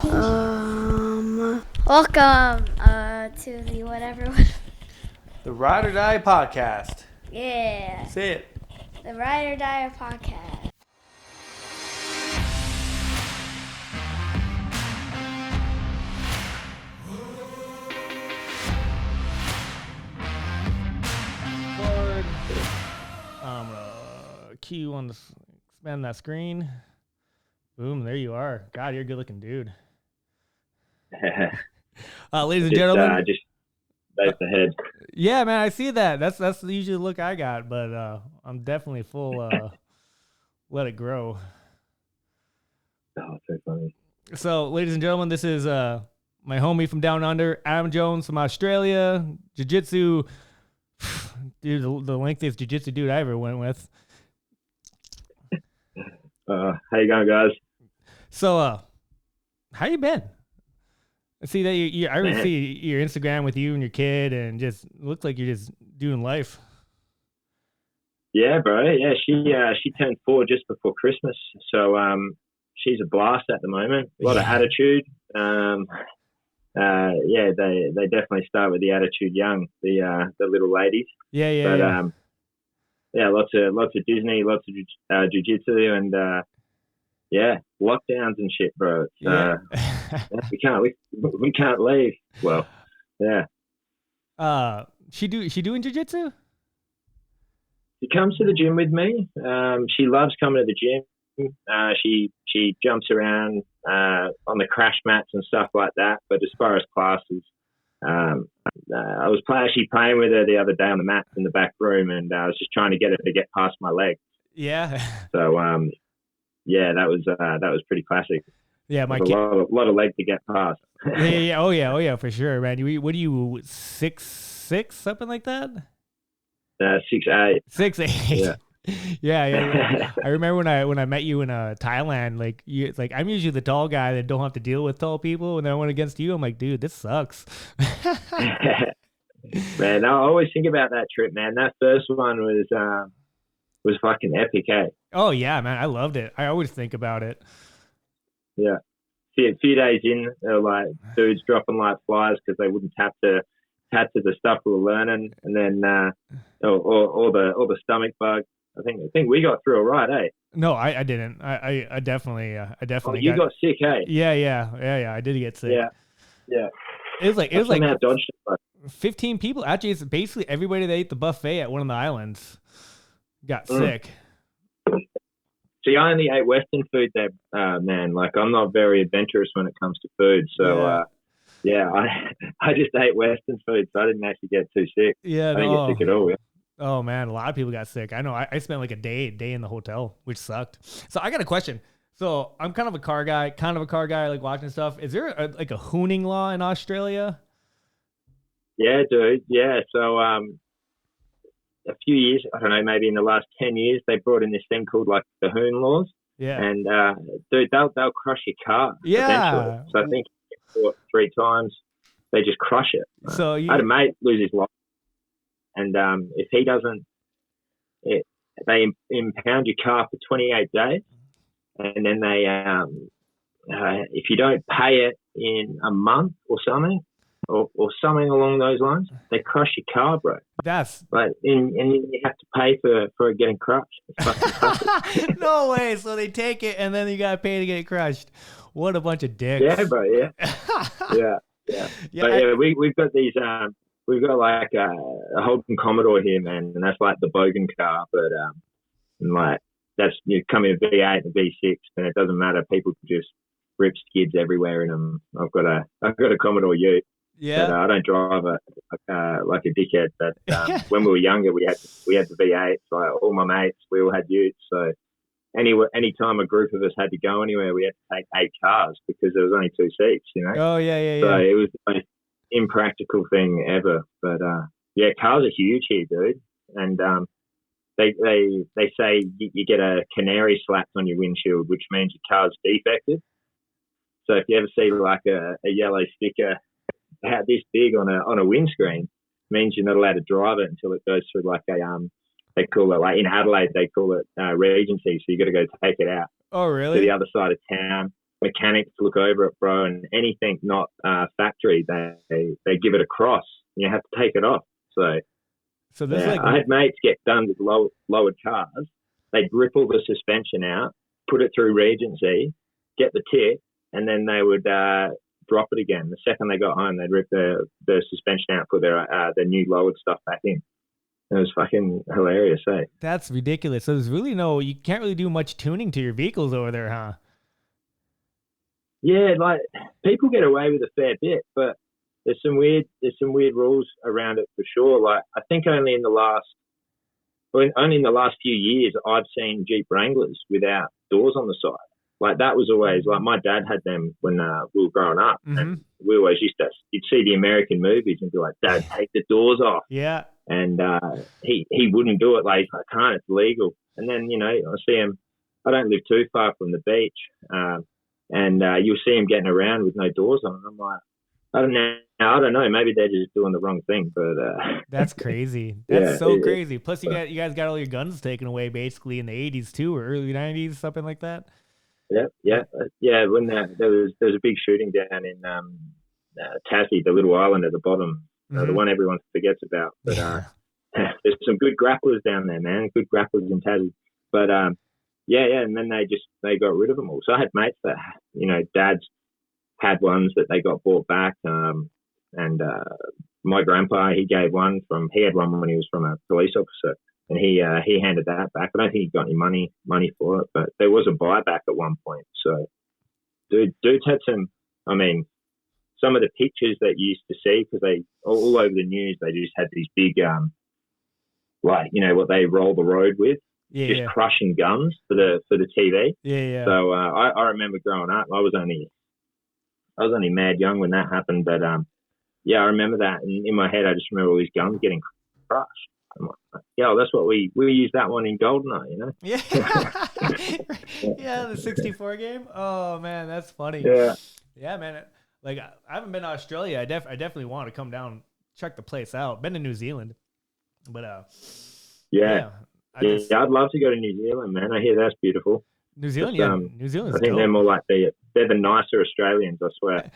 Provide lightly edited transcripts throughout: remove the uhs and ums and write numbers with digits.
Welcome to the whatever. The Ride or Die Podcast. Yeah, Say it. the Ride or Die podcast. Forward. Cue on the expand that screen. Boom, there you are. God, you're a good-looking dude. Ladies and gentlemen. Just that's the head. Yeah, man, I see that. That's usually the look I got, but I'm definitely full. Let it grow. Oh, so funny. So, ladies and gentlemen, this is my homie from down under, Adam Jones from Australia, Jiu-Jitsu. Dude, the lengthiest Jiu-Jitsu dude I ever went with. How you going, guys? So, how you been? I see that I already see your Instagram with you and your kid, and just looks like you're just doing life. Yeah, bro. Yeah, she turned 4 just before Christmas, so she's a blast at the moment. A lot of attitude. Yeah, they definitely start with the attitude young, the little ladies. Yeah. Yeah, lots of Disney, lots of jiu-jitsu, and lockdowns and shit, bro. We can't leave. Well, yeah. She doing jiu-jitsu? She comes to the gym with me. She loves coming to the gym. She jumps around on the crash mats and stuff like that. But as far as classes, I was actually playing with her the other day on the mats in the back room, and I was just trying to get her to get past my legs. Yeah. So that was pretty classic. Yeah, my kid. A lot of leg to get past. Yeah. Oh yeah, for sure, man. What are you, 6'6", something like that? 6'8". 6'8". Yeah. I remember when I met you in Thailand, like I'm usually the tall guy that don't have to deal with tall people. When I went against you, I'm like, dude, this sucks. Man, I always think about that trip, man. That first one was fucking epic, eh? Oh yeah, man, I loved it. I always think about it. Yeah. A few days in, there were like dudes dropping like flies because they wouldn't tap to the stuff we were learning, and then all the stomach bug. I think we got through all right, eh? No, I didn't. I definitely. Oh, you got sick, eh? Yeah. I did get sick. Yeah. It was like dodged it, 15 people. Actually, it's basically everybody that ate the buffet at one of the islands got sick. See, I only ate Western food there, man. Like, I'm not very adventurous when it comes to food, so I just ate Western food, so I didn't actually get too sick. Yeah, I didn't get sick at all. Yeah. Oh man, a lot of people got sick. I know. I spent like a day in the hotel, which sucked. So I got a question. So I'm kind of a car guy. I like watching stuff. Is there a hooning law in Australia? Yeah, dude. Yeah. So a few years, I don't know, maybe in the last 10 years, they brought in this thing called like the hoon laws. Yeah. And dude, they'll crush your car. Yeah. Eventually. So I think 3 times, they just crush it. So I had a mate lose his life. And if he doesn't, they impound your car for 28 days, and then they, if you don't pay it in a month or something, or something along those lines, they crush your car, bro. That's and you have to pay for getting crushed. It's fucking no way. So they take it, and then you gotta pay to get it crushed. What a bunch of dicks. Yeah, bro. Yeah. Yeah. But we've got these. We've got like a Holden Commodore here, man, and that's like the bogan car. But and like that's you come in V8 and V6, and it doesn't matter. People just rip skids everywhere in them. I've got a Commodore Ute. Yeah. But I don't drive like a dickhead. But when we were younger, we had the V8s. Like all my mates, we all had Utes. So any time a group of us had to go anywhere, we had to take 8 cars because there was only 2 seats. You know. Oh yeah. So it was the most impractical thing ever. But cars are huge here, dude. And they say you get a canary slapped on your windshield, which means your car's defected. So if you ever see like a yellow sticker about this big on a windscreen, means you're not allowed to drive it until it goes through like a they call it, like in Adelaide they call it Regency, so you got to go take it out to the other side of town. mechanics look over it, bro, and anything not factory, they give it a cross. You have to take it off. So this yeah, like I had mates get done with lowered cars. They'd ripple the suspension out, put it through Regency, get the tip, and then they would drop it again. The second they got home, they'd rip the suspension out, put their new lowered stuff back in. It was fucking hilarious, eh? That's ridiculous. So there's really you can't really do much tuning to your vehicles over there, huh? Yeah, like people get away with a fair bit, but there's some weird rules around it for sure. Like I think only in the last few years I've seen Jeep Wranglers without doors on the side. Like that was always like my dad had them when we were growing up, and we always you'd see the American movies and be like, "Dad, take the doors off." Yeah. And he wouldn't do it. Like I can't, it's legal. And then I see him. I don't live too far from the beach, and you'll see him getting around with no doors on. I'm like, I don't know. Maybe they're just doing the wrong thing. But that's crazy. That's crazy. Plus, you guys got all your guns taken away basically in the 80s too, or early 90s, something like that. Yeah. When there was a big shooting down in Tassie, the little island at the bottom, the one everyone forgets about. But there's some good grapplers down there, man. Good grapplers in Tassie. But and then they got rid of them all. So I had mates that dads had ones that they got bought back, and my grandpa he had one when he was from a police officer. And he handed that back. I don't think he got any money for it, but there was a buyback at one point. So, dudes had some. I mean, some of the pictures that you used to see, because they all over the news, they just had these big, what they roll the road with, crushing guns for the TV. Yeah. So I remember growing up. I was only mad young when that happened, but I remember that. And in my head, I just remember all these guns getting crushed. I'm like, that's what we use that one in GoldenEye, Yeah. Yeah, the 64 game. Oh man, that's funny. Yeah, man. Like I haven't been to Australia. I definitely want to come down, check the place out. Been to New Zealand, but I'd love to go to New Zealand, man. I hear that's beautiful. New Zealand, New Zealand's I think dope. they're more like they're the nicer Australians, I swear.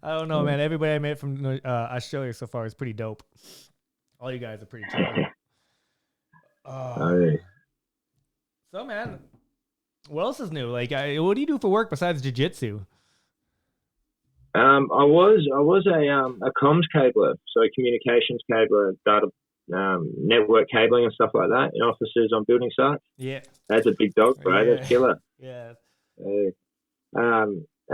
I don't know, man. Everybody I met from Australia so far is pretty dope. All you guys are pretty chill. So, man, what else is new? Like, what do you do for work besides jiu-jitsu? I was a comms cabler, so a communications cabler, data, network cabling and stuff like that in offices on building sites. Yeah, that's a big dog, bro. Yeah. That's killer. Yeah. And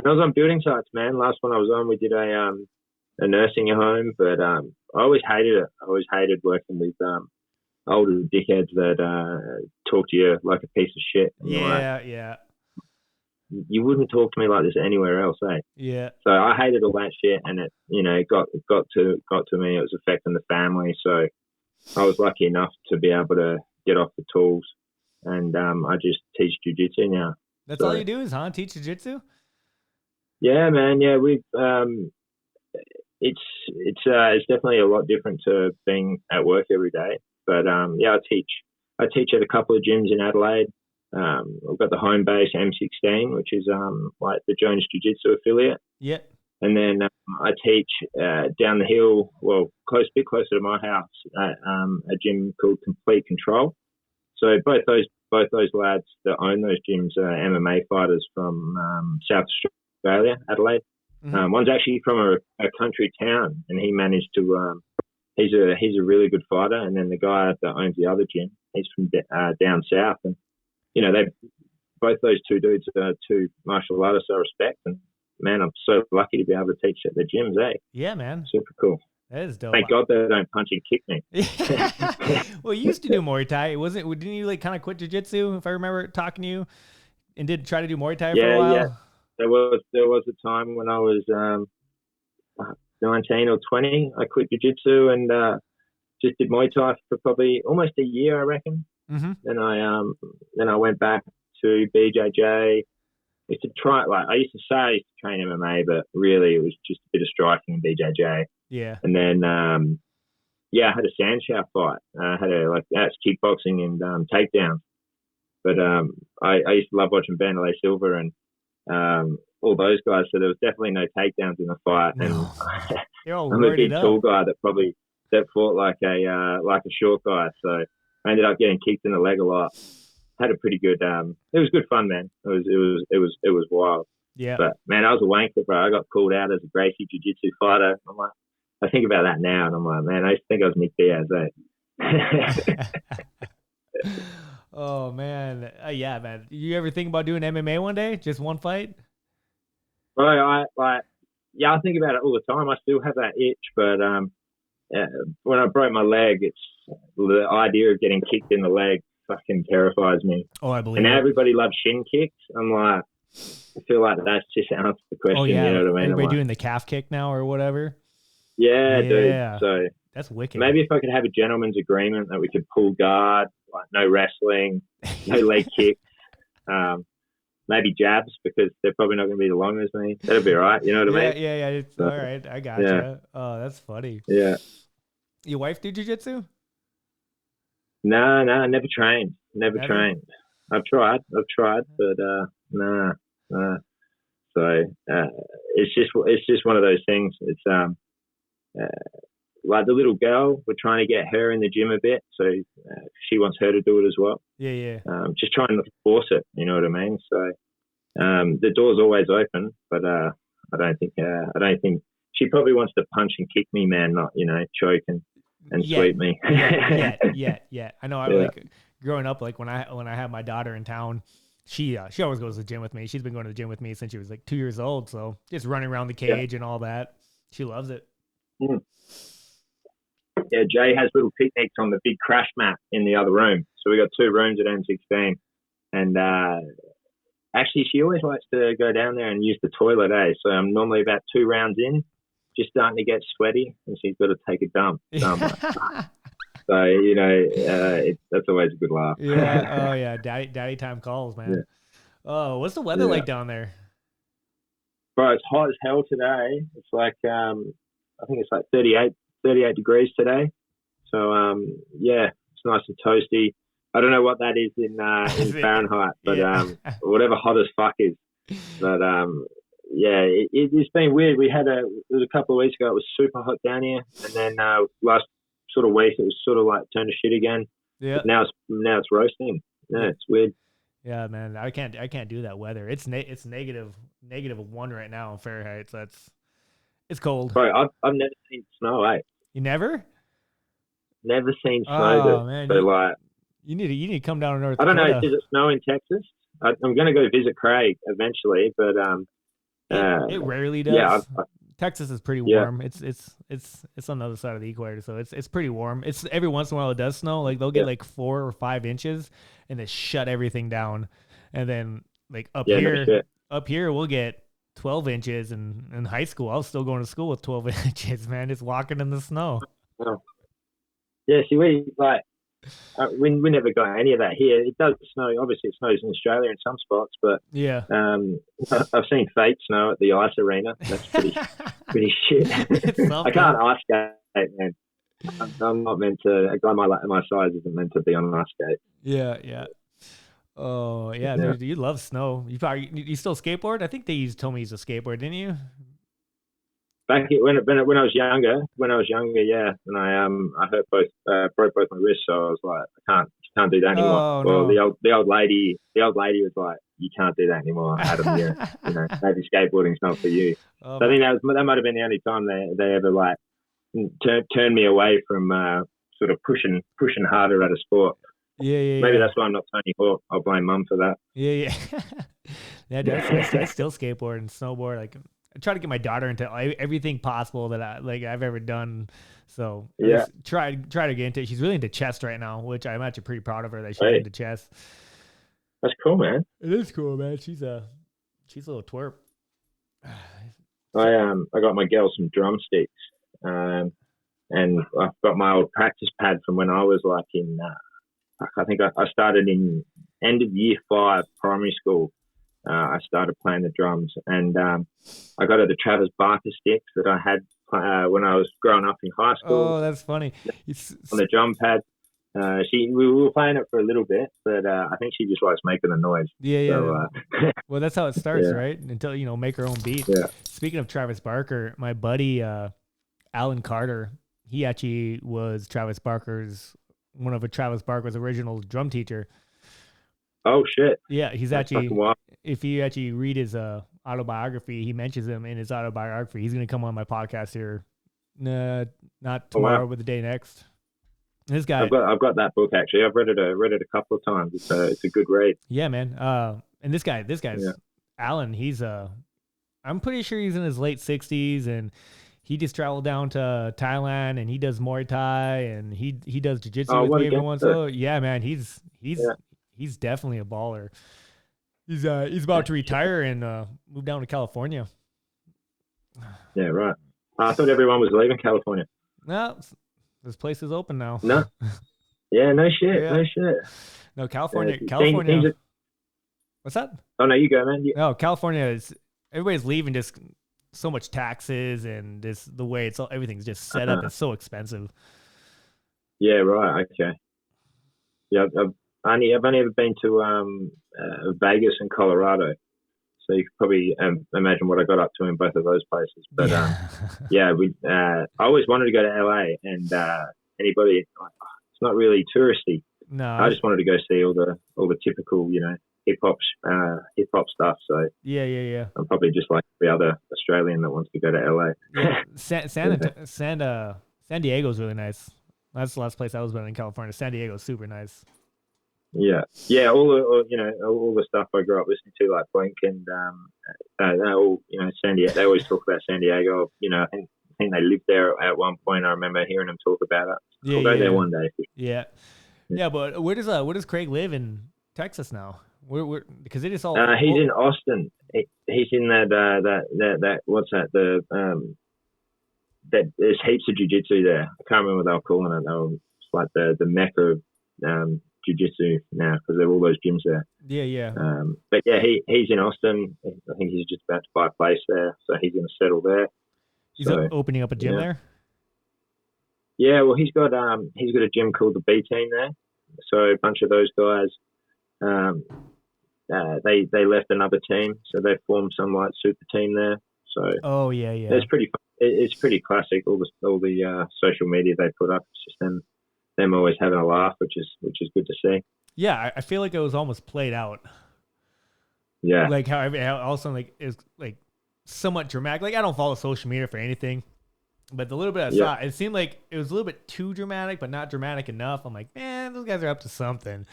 I was on building sites, man. Last one I was on, we did a nursing home, but I always hated it. I always hated working with older dickheads that talk to you like a piece of shit. Yeah. You wouldn't talk to me like this anywhere else, eh? Yeah. So I hated all that shit, and it, got to me. It was affecting the family, so I was lucky enough to be able to get off the tools, and I just teach jiu-jitsu now. That's all you do is, teach jiu-jitsu? Yeah, man. Yeah, we've it's definitely a lot different to being at work every day. But I teach at a couple of gyms in Adelaide. We've got the home base M16, which is like the Jones Jiu-Jitsu affiliate. Yeah. And then I teach down the hill, a bit closer to my house, at a gym called Complete Control. So both those lads that own those gyms are MMA fighters from South Australia, Adelaide. Mm-hmm. One's actually from a country town, and he managed to. He's a really good fighter, and then the guy that owns the other gym, he's from down south, and they both those two dudes are two martial artists I respect, and man, I'm so lucky to be able to teach at the gyms, eh? Yeah, man, super cool. That is dope. Thank God they don't punch and kick me. Well, you used to do Muay Thai, didn't you like kind of quit jiu-jitsu, if I remember talking to you, and did try to do Muay Thai for a while? Yeah. There was a time when I was 19 or 20. I quit jiu-jitsu and just did Muay Thai for probably almost a year, I reckon. Mm-hmm. Then I went back to BJJ. I used to say I used to train MMA, but really it was just a bit of striking in BJJ. Yeah. And then I had a sand shower fight. That's kickboxing and takedowns. But I used to love watching Vanderlei Silva and all those guys. So there was definitely no takedowns in the fight. No. And They're all I'm a big roided tall up. guy that fought like a short guy. So I ended up getting kicked in the leg a lot. Had a pretty good. It was good fun, man. It was wild. Yeah. But man, I was a wanker, bro. I got called out as a Gracie Jiu-Jitsu fighter. I'm like, I think about that now, and I'm like, man, I used to think I was Nick Diaz. Oh man, yeah, man. You ever think about doing MMA one day? Just one fight? Well, I think about it all the time. I still have that itch, but when I broke my leg, it's the idea of getting kicked in the leg fucking terrifies me. Oh, I believe And now it. everybody loves shin kicks. I'm like, I feel like that's just answers the question. Oh yeah, you know what I mean? everybody I'm like, doing the calf kick now or whatever. yeah, Yeah. dude. So That's wicked. maybe if I could have a gentleman's agreement that we could pull guard, like no wrestling, no leg kicks, maybe jabs because they're probably not going to be the long as me. That'll be all right. You know what I mean? Yeah. It's all right. I gotcha. Yeah. Oh, that's funny. Yeah. Your wife do jiu-jitsu? No, never trained. Never Never? trained. I've tried, but nah. So it's just one of those things. It's like the little girl, we're trying to get her in the gym a bit, so she wants her to do it as well. Yeah. Just trying not to force it. You know what I mean? So the door's always open, but I don't think she probably wants to punch and kick me, man, not choke and sweep me. Yeah. I know. I Yeah. like growing up. Like when I had my daughter in town, she always goes to the gym with me. She's been going to the gym with me since she was like 2 years old. So just running around the cage and all that. She loves it. Mm. Yeah, Jay has little picnics on the big crash mat in the other room. So we got 2 rooms at N16, and actually she always likes to go down there and use the toilet. So I'm normally about 2 rounds in, just starting to get sweaty, and she's got to take a dump. So that's always a good laugh. Yeah. Oh yeah. Daddy time calls, man. Yeah. Oh, what's the weather like down there? Bro, it's hot as hell today. It's like I think it's like 38 degrees today. So it's nice and toasty. I don't know what that is in Fahrenheit, but whatever hot as fuck is. But it's been weird. It was a couple of weeks ago. It was super hot down here, and then last sort of week it was sort of like turned to shit again. Yeah. But now it's roasting. Yeah, it's weird. Yeah, man, I can't do that weather. It's negative 1 right now in Fahrenheit. So it's cold. Bro, I've never seen snow. You never? Never seen snow. Oh man, so like you need to come down to North Dakota. I don't know. Dakota. Does it snow in Texas? I'm going to go visit Craig eventually, but it rarely does. Yeah, Texas is pretty warm. It's on the other side of the equator, so it's pretty warm. It's every once in a while it does snow. Like they'll get like 4 or 5 inches, and they shut everything down. And then like up here we'll get 12 inches. And in high school, I was still going to school with 12 inches. Man, just walking in the snow. Oh. Yeah, see, we never got any of that here. It does snow. Obviously, it snows in Australia in some spots, but yeah, I've seen fake snow at the ice arena. That's pretty shit. I can't ice skate, man. I'm not meant to. A guy my size isn't meant to be on an ice skate. Yeah. Oh yeah, dude, you love snow. You still skateboard? I think you told me you used to skateboard, didn't you? Back when I was younger, yeah, and I hurt broke both my wrists, so I was like, I can't do that anymore. Oh, well, no. the old lady was like, you can't do that anymore, Adam. Maybe skateboarding's not for you. So I think that might have been the only time they ever like turned me away from sort of pushing harder at a sport. Yeah. Maybe that's why I'm not Tony Hawk. I'll blame Mum for that. Yeah. I still skateboard and snowboard. Like I try to get my daughter into everything possible that I've ever done. So I just try to get into it. She's really into chess right now, which I'm actually pretty proud of her that she's into chess. That's cool, man. It is cool, man. She's a little twerp. I got my girl some drumsticks, and I've got my old practice pad from when I was like in. I think I started in end of year 5 primary school. I started playing the drums, and I got the Travis Barker sticks that I had when I was growing up in high school. Oh, that's funny. On the drum pad, We were playing it for a little bit, but I think she just likes making the noise. Yeah, yeah. So, well, that's how it starts, yeah. right? Until make her own beat. Yeah. Speaking of Travis Barker, my buddy Alan Carter, he actually was one of Travis Barker's original drum teacher. Oh shit! Yeah, he's That's actually. fucking wild. If you actually read his autobiography, he mentions him in his autobiography. He's gonna come on my podcast here, not tomorrow, but the day next. This guy, I've got that book actually. I've read it a couple of times. It's a good read. Yeah, man. And this guy's Alan. He's I'm pretty sure he's in his late 60s, and he just traveled down to Thailand, and he does Muay Thai, and he does Jiu-Jitsu with me every once in a while. Yeah, man. He's definitely a baller. He's about to retire and move down to California. Yeah, right. I thought everyone was leaving California. No, this place is open now. No. Yeah, no shit. Yeah. No shit. No, California. Yeah, California. What's that? Oh no, you go, man. No, California is everybody's leaving. Just so much taxes and the way everything's just set up. It's so expensive. Yeah, right. Okay. Yeah, I've only ever been to Vegas and Colorado, so you could probably imagine what I got up to in both of those places. But I always wanted to go to LA, and anybody, it's not really touristy. No, I just wanted to go see all the typical, hip hop stuff. So yeah. I'm probably just like the other Australian that wants to go to LA. Yeah. San Diego's really nice. That's the last place I was in California. San Diego's super nice. Yeah. All the stuff I grew up listening to, like Blink and San Diego. They always talk about San Diego. I think they lived there at one point. I remember hearing them talk about it. I'll go there one day. Yeah. But where does Craig live in Texas now? Where because it is all. He's in Austin. He's in that what's that? That there's heaps of jiu-jitsu there. I can't remember what they were calling it. It's like the mecca of jiu-jitsu now because there are all those gyms there. Yeah. But yeah, he's in Austin. I think he's just about to buy a place there, so he's going to settle there. He's opening up a gym there. Yeah, well, he's got a gym called the B Team there. So a bunch of those guys, they left another team, so they formed some like super team there. So yeah. It's pretty classic. All the social media they put up, it's just them always having a laugh, which is good to see. Yeah, I feel like it was almost played out. Yeah, like how also like is like somewhat dramatic. Like I don't follow social media for anything, but the little bit I saw, it seemed like it was a little bit too dramatic, but not dramatic enough. I'm like, man, those guys are up to something.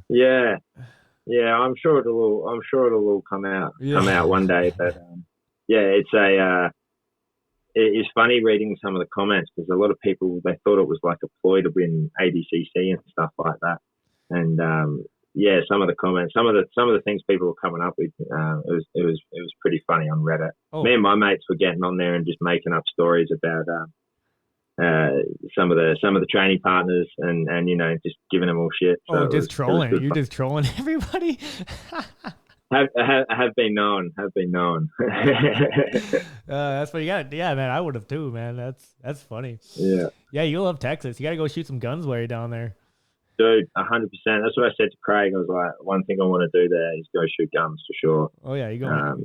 Yeah. I'm sure it'll all come out one day. But it's funny reading some of the comments because a lot of people, they thought it was like a ploy to win ADCC and stuff like that. And some of the comments, some of the things people were coming up with, it was pretty funny on Reddit. Oh. Me and my mates were getting on there and just making up stories about some of the training partners and just giving them all shit. So just trolling. You're just trolling everybody. have been known. That's what you got. Yeah, man, I would have too, man. That's funny. Yeah. Yeah, you love Texas. You got to go shoot some guns while you're down there. Dude, 100%. That's what I said to Craig. I was like, one thing I want to do there is go shoot guns for sure. Oh yeah, you go.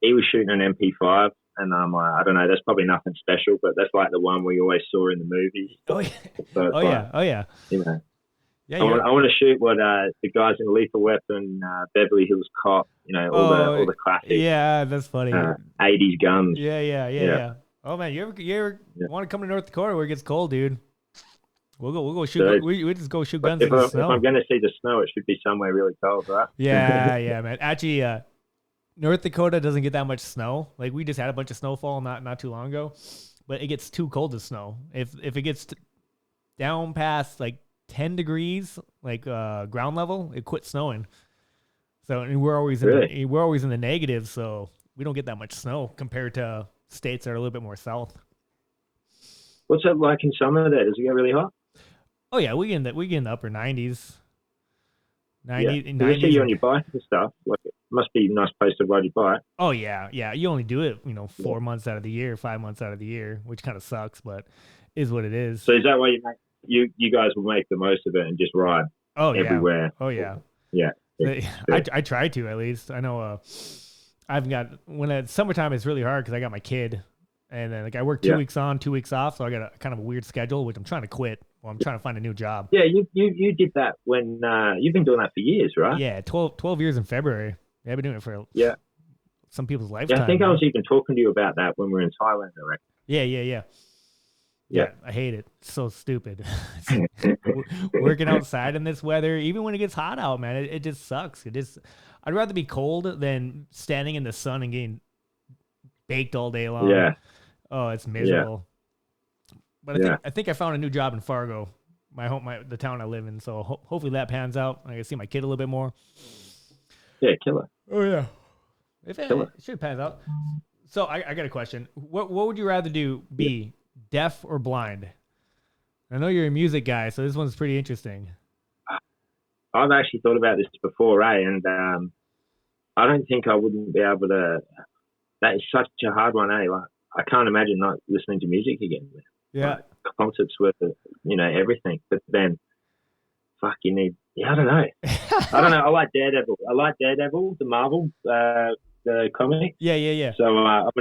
He was shooting an MP5, and I'm like, I don't know. That's probably nothing special, but that's like the one we always saw in the movies. Oh yeah. So oh yeah. Yeah, I want to shoot what the guys in Lethal Weapon, Beverly Hills Cop, all the classic. Yeah, that's funny. 80s guns. Yeah. Oh man, you ever want to come to North Dakota where it gets cold, dude? We'll go shoot. We just go shoot guns in the snow. If I'm going to see the snow, it should be somewhere really cold, right? Yeah, man. Actually, North Dakota doesn't get that much snow. Like we just had a bunch of snowfall not too long ago, but it gets too cold to snow. If it gets down past like 10 degrees, like ground level, it quits snowing. So and we're always in the negative, so we don't get that much snow compared to states that are a little bit more south. What's that like in summer there? Does it get really hot? Oh yeah, we get in the upper 90s. 90s. I see you on your bike and stuff. Like it must be a nice place to ride your bike. Oh yeah. You only do it, 4 months out of the year, 5 months out of the year, which kind of sucks, but is what it is. So is that why you you guys will make the most of it and just ride everywhere. Oh yeah. Yeah. I try to, at least. I know. I've got, when it's summertime, it's really hard because I got my kid, and then like I work 2 weeks on, 2 weeks off, so I got a kind of a weird schedule, which I'm trying to quit. Well, I'm trying to find a new job. Yeah, you did that when you've been doing that for years, right? Yeah, 12 years in February. Yeah, I've been doing it for some people's lifetime. Yeah, I think I was even talking to you about that when we were in Thailand, I reckon. Yeah, I hate it. It's so stupid. Working outside in this weather, even when it gets hot out, man, it just sucks. I'd rather be cold than standing in the sun and getting baked all day long. Yeah. Oh, it's miserable. But I think I found a new job in Fargo, the town I live in. So hopefully that pans out. I can see my kid a little bit more. Yeah, killer. Oh yeah. It should pan out. So I got a question. What would you rather be deaf or blind? I know you're a music guy, so this one's pretty interesting. I've actually thought about this before, and I don't think I wouldn't be able to. That is such a hard one, Like, I can't imagine not listening to music again. Yeah, like, concerts with everything, but then, fuck, you need. Yeah, I don't know. I don't know. I like Daredevil, the Marvel, the comic. Yeah. So I'm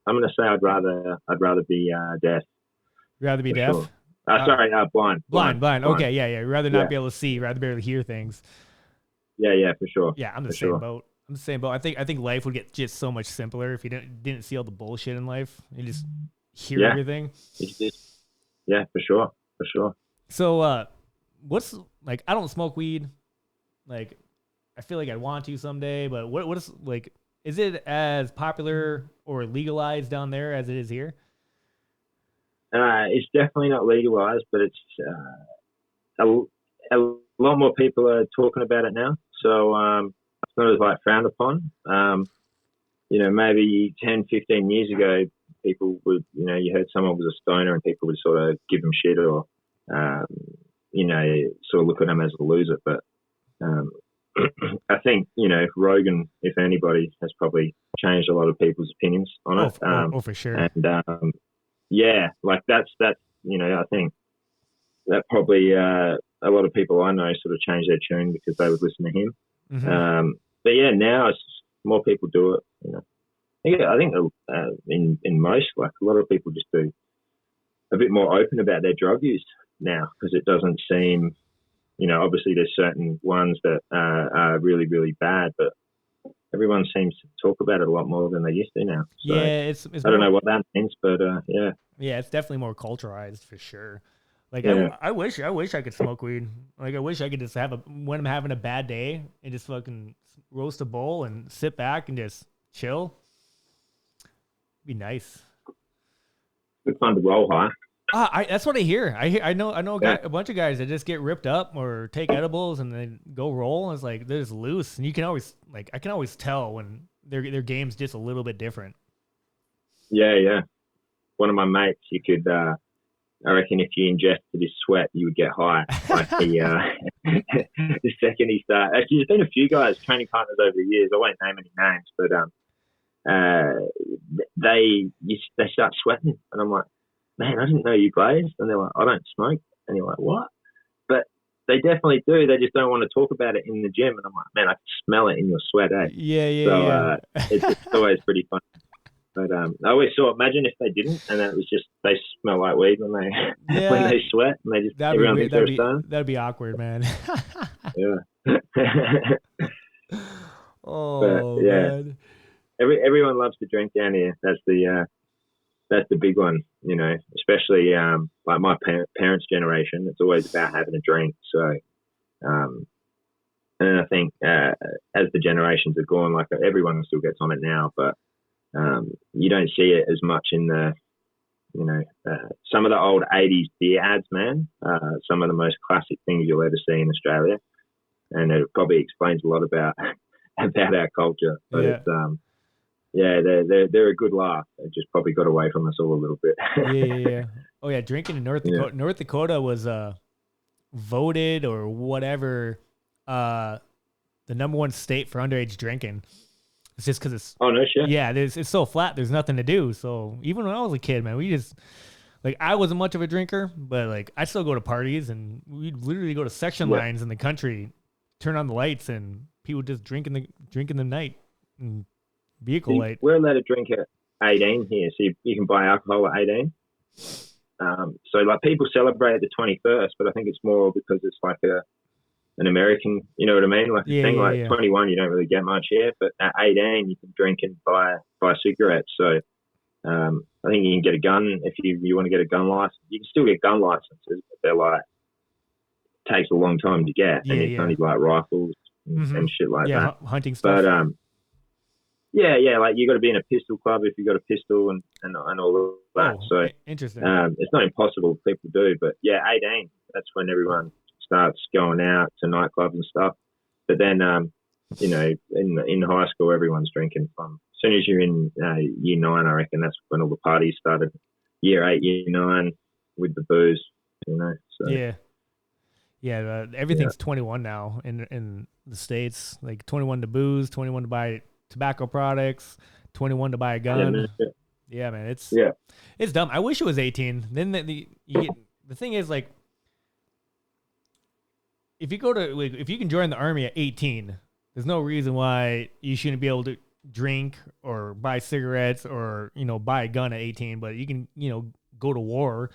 gonna say I'd rather be deaf. Rather be deaf? Sure. Sorry, blind. Blind. Okay, yeah. Rather not be able to see. Rather be able to hear things. Yeah, for sure. Yeah, I'm the same boat. I think life would get just so much simpler if you didn't see all the bullshit in life. You just hear everything. Yeah, for sure. So, what's like? I don't smoke weed. Like, I feel like I'd want to someday, but what is like? Is it as popular or legalized down there as it is here? It's definitely not legalized, but it's a lot more people are talking about it now. So it's not as like frowned upon. Maybe 10, 15 years ago, people would, you heard someone was a stoner and people would sort of give them shit or, sort of look at them as a loser. But I think, Rogan, if anybody, has probably changed a lot of people's opinions on it. For sure. And like that's I think that probably a lot of people I know sort of changed their tune because they would listen to him. Mm-hmm. But yeah, now it's more people do it. I think in most, like a lot of people just do a bit more open about their drug use now because it doesn't seem, obviously there's certain ones that are really, really bad, but everyone seems to talk about it a lot more than they used to now. So it's I don't know what that means, but yeah. Yeah, it's definitely more culturalized for sure. Like I wish I could smoke weed. Like I wish I could just when I'm having a bad day and just fucking roast a bowl and sit back and just chill. Be nice. Good fun to roll high. That's what I hear. I know a bunch of guys that just get ripped up or take edibles and then go roll. And it's like they're just loose, and you can always I can always tell when their game's just a little bit different. Yeah. One of my mates, you could. I reckon if you ingested his sweat, you would get high. Like the second he started. Actually, there's been a few guys, training partners over the years. I won't name any names, but they start sweating, and I'm like, man, I didn't know you blazed. And they're like, I don't smoke. And you're like, what? But they definitely do. They just don't want to talk about it in the gym. And I'm like, man, I can smell it in your sweat, eh? Yeah. It's always pretty fun. But I always thought, imagine if they didn't, and then it was just they smell like weed when they sweat, and they just everyone thinks they're a stone. That'd be awkward, man. Yeah. Oh, man. Everyone loves to drink down here. That's the big one, especially like my parents' generation. It's always about having a drink. So, and I think as the generations have gone, like everyone still gets on it now, but you don't see it as much in the, some of the old 80s beer ads, man. Some of the most classic things you'll ever see in Australia. And it probably explains a lot about our culture. But it's, they're a good laugh. It just probably got away from us all a little bit. Yeah. Oh, yeah. Drinking in North Dakota. North Dakota was voted or whatever the number one state for underage drinking. It's just because it's... Oh, no shit. Yeah, it's so flat. There's nothing to do. So even when I was a kid, man, we just... like I wasn't much of a drinker, but like I still go to parties and we'd literally go to section lines in the country, turn on the lights, and people just drinking the night and vehicle light. We're allowed to drink at 18 here, so you can buy alcohol at 18. So like people celebrate the 21st, but I think it's more because it's like an American, you know what I mean? Like a thing like 21, you don't really get much here, but at 18 you can drink and buy cigarettes. So I think you can get a gun if you want to get a gun license. You can still get gun licenses, but they're like takes a long time to get, and it's only like rifles and shit like that. Hunting stuff. But like you got to be in a pistol club if you got a pistol and all of that. So interesting. It's not impossible for people to do, but 18. That's when everyone starts going out to nightclubs and stuff. But then, you know, in high school, everyone's drinking from. As soon as you're in year 9, I reckon that's when all the parties started. Year 8, year 9, with the booze, you know. So. Everything's 21 now in the States. Like 21 to booze, 21 to buy tobacco products, 21 to buy a gun. Yeah, man, it's dumb. I wish it was 18. Then the thing is, like, if you can join the army at 18, there's no reason why you shouldn't be able to drink or buy cigarettes or, you know, buy a gun at 18, but you can, you know, go to war.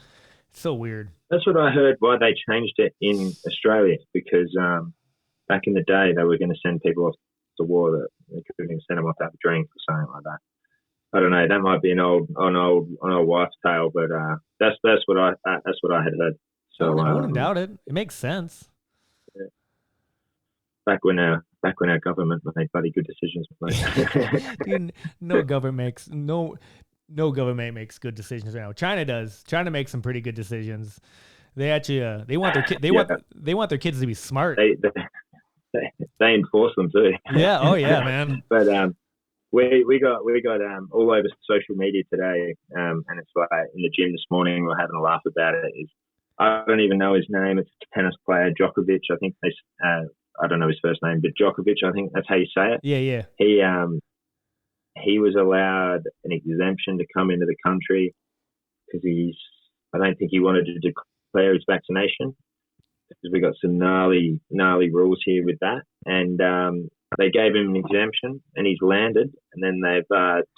It's so weird. That's what I heard why they changed it in Australia, because back in the day they were going to send people off to war that they couldn't send them off to have a drink or something like that. I don't know. That might be an old wife's tale, but that's what I had heard. So I wouldn't doubt it. It makes sense. Yeah. Back when our government made bloody good decisions. Dude, no government makes good decisions right now. China does. China makes some pretty good decisions. They actually they want their kids to be smart. They enforce them too. Yeah. Oh yeah, man. But we got all over social media today, and it's like in the gym this morning we're having a laugh about it. I don't even know his name. It's a tennis player, Djokovic. I think I don't know his first name, but Djokovic, I think that's how you say it. Yeah. He was allowed an exemption to come into the country because I don't think he wanted to declare his vaccination, because we got some gnarly rules here with that. And they gave him an exemption and he's landed, and then they've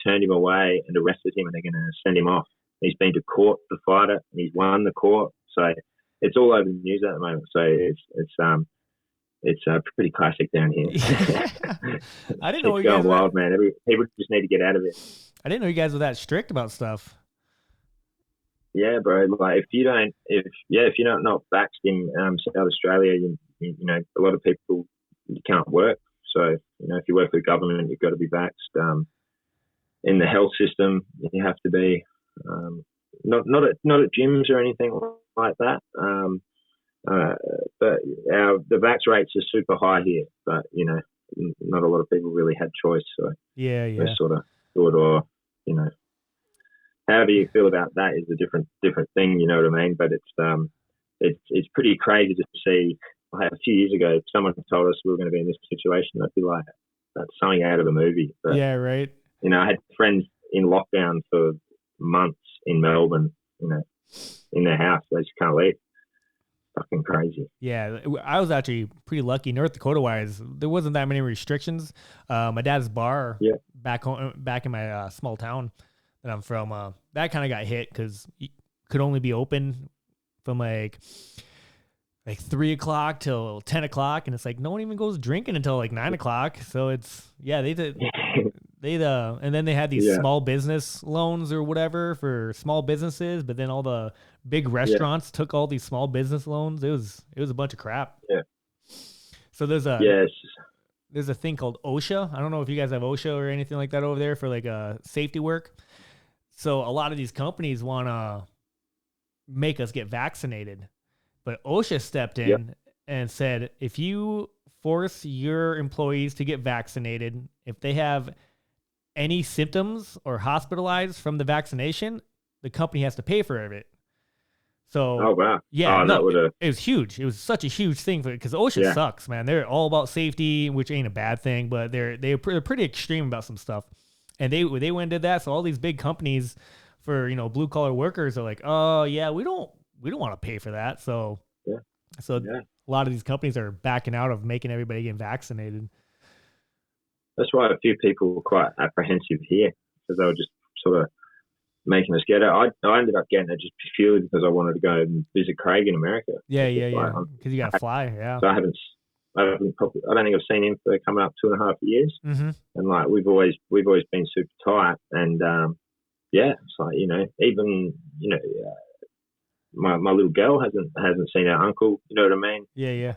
turned him away and arrested him, and they're going to send him off. He's been to court to fight it, and he's won the court. So it's all over the news at the moment. So it's pretty classic down here. I didn't know it's going wild, man. People just need to get out of it. I didn't know you guys were that strict about stuff. Yeah, bro. Like if you're not vaxxed in South Australia, you know, a lot of people, you can't work. So, you know, if you work for the government, you've got to be vaxxed. In the health system, you have to be not at gyms or anything like that. But the vax rates are super high here. But you know, not a lot of people really had choice. So yeah, they sort of thought, or you know, however you feel about that is a different thing. You know what I mean? But it's pretty crazy to see. Like a few years ago, if someone told us we were going to be in this situation, I'd be like, that's something out of a movie. But, yeah, right. You know, I had friends in lockdown for months in Melbourne, you know, in their house. They just can't leave. Fucking crazy. Yeah, I was actually pretty lucky. North Dakota wise, there wasn't that many restrictions. My dad's bar back in my small town that I'm from, that kind of got hit because you could only be open from like 3 o'clock till 10 o'clock, and it's like no one even goes drinking until like 9 o'clock. So it's they did. And then they had these small business loans or whatever for small businesses, but then all the big restaurants took all these small business loans. It was a bunch of crap. Yeah. So there's a thing called OSHA. I don't know if you guys have OSHA or anything like that over there for like safety work. So a lot of these companies want to make us get vaccinated, but OSHA stepped in and said, if you force your employees to get vaccinated, if they have any symptoms or hospitalized from the vaccination, the company has to pay for it. So, oh wow, yeah, it was huge. It was such a huge thing because OSHA sucks, man. They're all about safety, which ain't a bad thing, but they're pretty extreme about some stuff. And they went and did that. So all these big companies for blue collar workers are like, oh yeah, we don't want to pay for that. So a lot of these companies are backing out of making everybody get vaccinated. That's why a few people were quite apprehensive here, because they were just sort of making us get it. I ended up getting it just purely because I wanted to go and visit Craig in America. Yeah. Because you got to fly. Yeah. So I don't think I've seen him for coming up 2.5 years. Mm-hmm. And like we've always been super tight. And it's like even my little girl hasn't seen her uncle. You know what I mean? Yeah.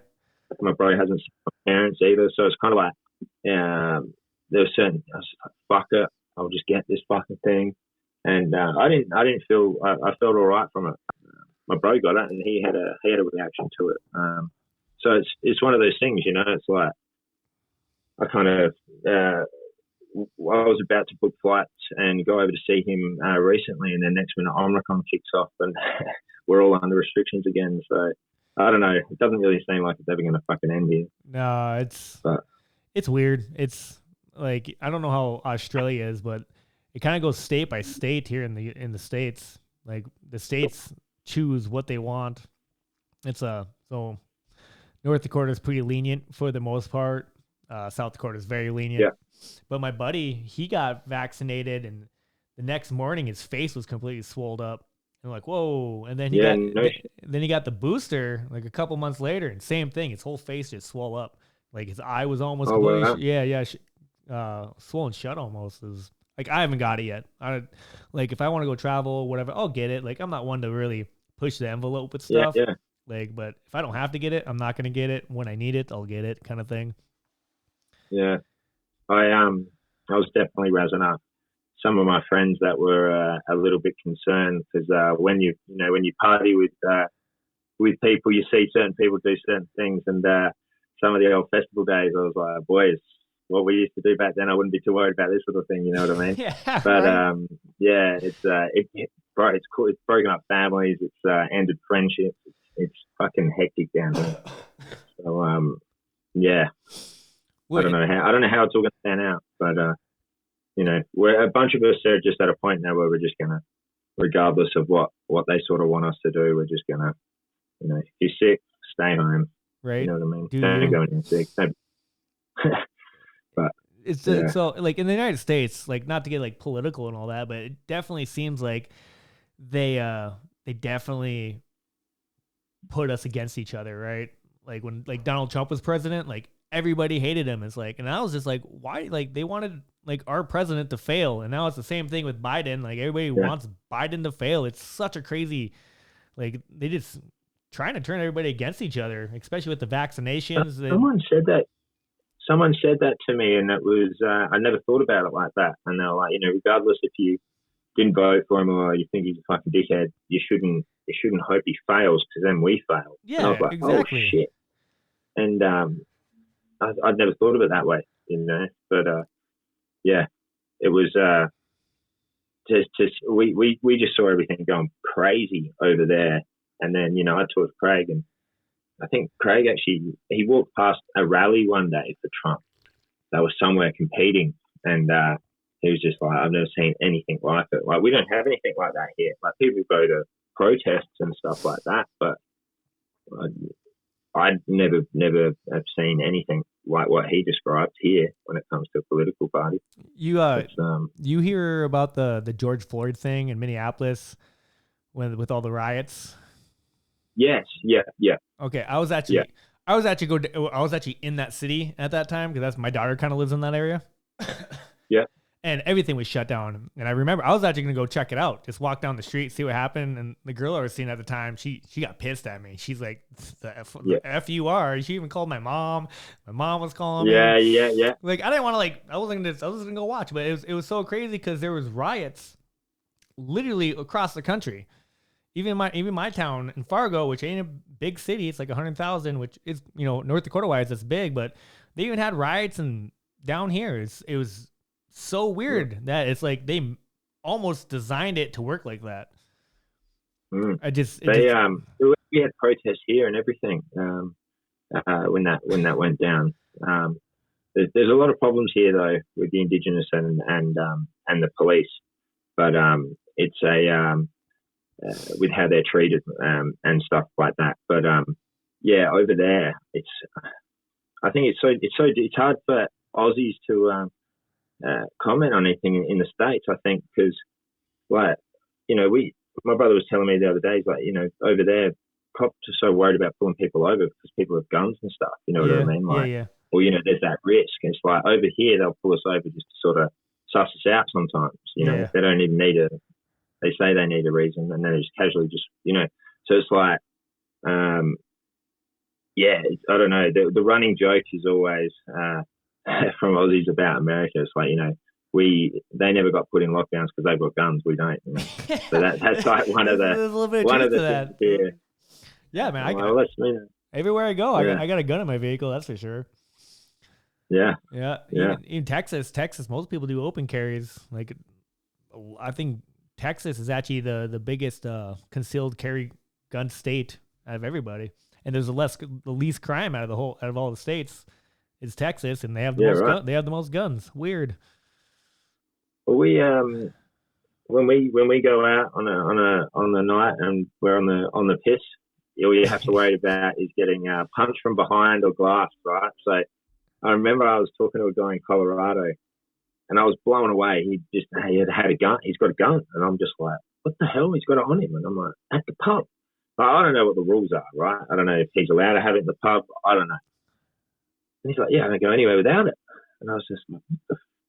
My brother hasn't seen my parents either. So it's kind of like there was certain. I was like, fuck it, I'll just get this fucking thing. And I didn't feel. I felt all right from it. My bro got it, and he had a reaction to it. So it's one of those things, It's like I kind of I was about to book flights and go over to see him recently, and then next minute Omicron kicks off, and we're all under restrictions again. So I don't know. It doesn't really seem like it's ever going to fucking end here. No, it's weird. It's like I don't know how Australia is, but it kind of goes state by state here in the States. Like the states choose what they want. So North Dakota is pretty lenient for the most part. South Dakota is very lenient. Yeah. But my buddy, he got vaccinated, and the next morning his face was completely swelled up. And like, whoa! And then he got the booster like a couple months later, and same thing. His whole face just swelled up. Like his eye was almost completely, swollen shut almost. It was, like I haven't got it yet. If I want to go travel, whatever, I'll get it. Like I'm not one to really push the envelope with stuff. Yeah. Like, but if I don't have to get it, I'm not gonna get it. When I need it, I'll get it, kind of thing. Yeah, I was definitely razzing up some of my friends that were a little bit concerned, because when you party with people, you see certain people do certain things, and some of the old festival days, I was like, boys, what we used to do back then, I wouldn't be too worried about this sort of thing. You know what I mean? Yeah. But right. It's cool. It's broken up families. It's ended friendships. It's fucking hectic down there. So I don't know how it's all going to pan out, but we're a bunch of us are just at a point now where we're just gonna, regardless of what they sort of want us to do, we're just gonna, if you're sick, stay home. Right. You know what I mean? Don't go anywhere sick. But it's so like in the United States, like not to get like political and all that, but it definitely seems like they definitely put us against each other, right? Like when like Donald Trump was president, like everybody hated him. It's like, and I was just like, why? Like they wanted like our president to fail, and now it's the same thing with Biden. Like everybody wants Biden to fail. It's such a crazy, like they just trying to turn everybody against each other, especially with the vaccinations. Someone said that to me, and it was I never thought about it like that. And they're like, regardless if you didn't vote for him or you think he's a fucking dickhead, you shouldn't hope he fails, because then we fail. Yeah, and I was like, exactly. Oh shit. And I'd never thought of it that way, But it was we just saw everything going crazy over there. And then I talked to Craig, and I think Craig actually, he walked past a rally one day for Trump. They were somewhere competing, and he was just like, I've never seen anything like it. Like we don't have anything like that here. Like people go to protests and stuff like that, but I'd never have seen anything like what he described here when it comes to a political party. You hear about the George Floyd thing in Minneapolis with all the riots? Yes. Yeah. Okay, I was actually in that city at that time, because my daughter kind of lives in that area. Yeah. And everything was shut down. And I remember I was actually going to go check it out, just walk down the street, see what happened. And the girl I was seeing at the time, she got pissed at me. She's like, the F you are. She even called my mom. My mom was calling me. Yeah. Like, I didn't want to, I was going to go watch, but it was so crazy because there was riots literally across the country. Even my town in Fargo, which ain't a big city, it's like 100,000, which is, North Dakota wise, it's big, but they even had riots and down here. It was so weird that it's like they almost designed it to work like that. We had protests here and everything when that went down. There's a lot of problems here though with the Indigenous and the police, but it's a with how they're treated and stuff like that. But yeah, over there, I think it's hard for Aussies to comment on anything in the States. I think because like my brother was telling me the other day, he's like over there, cops are so worried about pulling people over because people have guns and stuff. You know what I mean? Like, yeah. or there's that risk. And it's like over here they'll pull us over just to sort of suss us out sometimes. They don't even need a. They say they need a reason, and then they just casually So it's like, I don't know. The running joke is always from Aussies about America. It's like they never got put in lockdowns because they've got guns. We don't. So that's like one of the things here. Yeah, man. Everywhere I go, I got a gun in my vehicle. That's for sure. Yeah. Even Texas, most people do open carries. Like, I think Texas is actually the biggest concealed carry gun state out of everybody, and there's the least crime out of all the states. Is Texas, and they have the most guns. Weird. Well, we when we go out on the night and we're on the piss, all you have to worry about is getting punched from behind or glassed, right? So I remember I was talking to a guy in Colorado, and I was blown away. He had a gun. He's got a gun, and I'm just like, what the hell? He's got it on him, and I'm like, at the pub. I don't know what the rules are, right? I don't know if he's allowed to have it in the pub. I don't know. And he's like, yeah, I don't go anywhere without it. And I was just like,